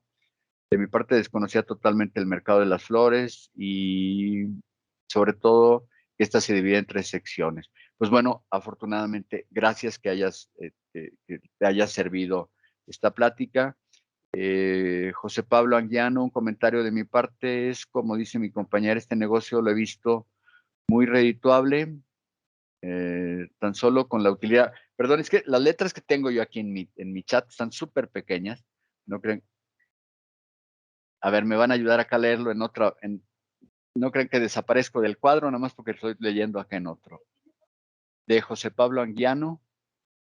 De mi parte desconocía totalmente el mercado de las flores y sobre todo que esta se divide en 3 secciones. Pues bueno, afortunadamente, gracias que te haya servido esta plática. José Pablo Anguiano, un comentario de mi parte es, como dice mi compañera, este negocio lo he visto muy redituable, tan solo con la utilidad. Perdón, es que las letras que tengo yo aquí en mi chat están súper pequeñas. No creen. A ver, me van a ayudar acá a leerlo en otra. No creen que desaparezco del cuadro, nada más porque estoy leyendo acá en otro. De José Pablo Anguiano,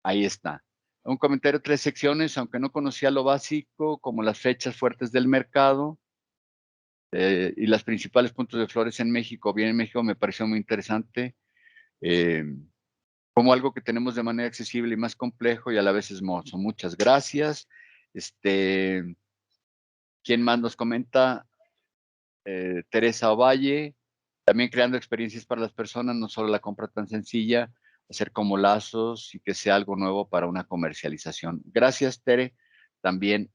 ahí está. Un comentario, 3 secciones, aunque no conocía lo básico, como las fechas fuertes del mercado y los principales puntos de flores en México. Bien, en México me pareció muy interesante. Como algo que tenemos de manera accesible y más complejo y a la vez es mozo. Muchas gracias. ¿Quién más nos comenta? Teresa Ovalle, también creando experiencias para las personas, no solo la compra tan sencilla, hacer como lazos y que sea algo nuevo para una comercialización. Gracias, Tere. También,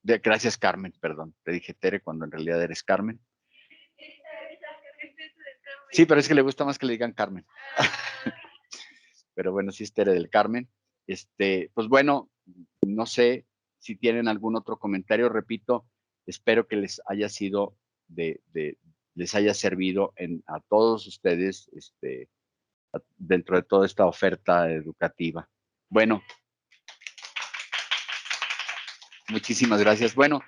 gracias, Carmen, perdón. Te dije Tere cuando en realidad eres Carmen. Sí, pero es que le gusta más que le digan Carmen. Pero bueno, sí es Tere del Carmen. Pues bueno, no sé si tienen algún otro comentario. Repito, Espero que les haya sido les haya servido a todos ustedes dentro de toda esta oferta educativa. Bueno, muchísimas gracias. Bueno,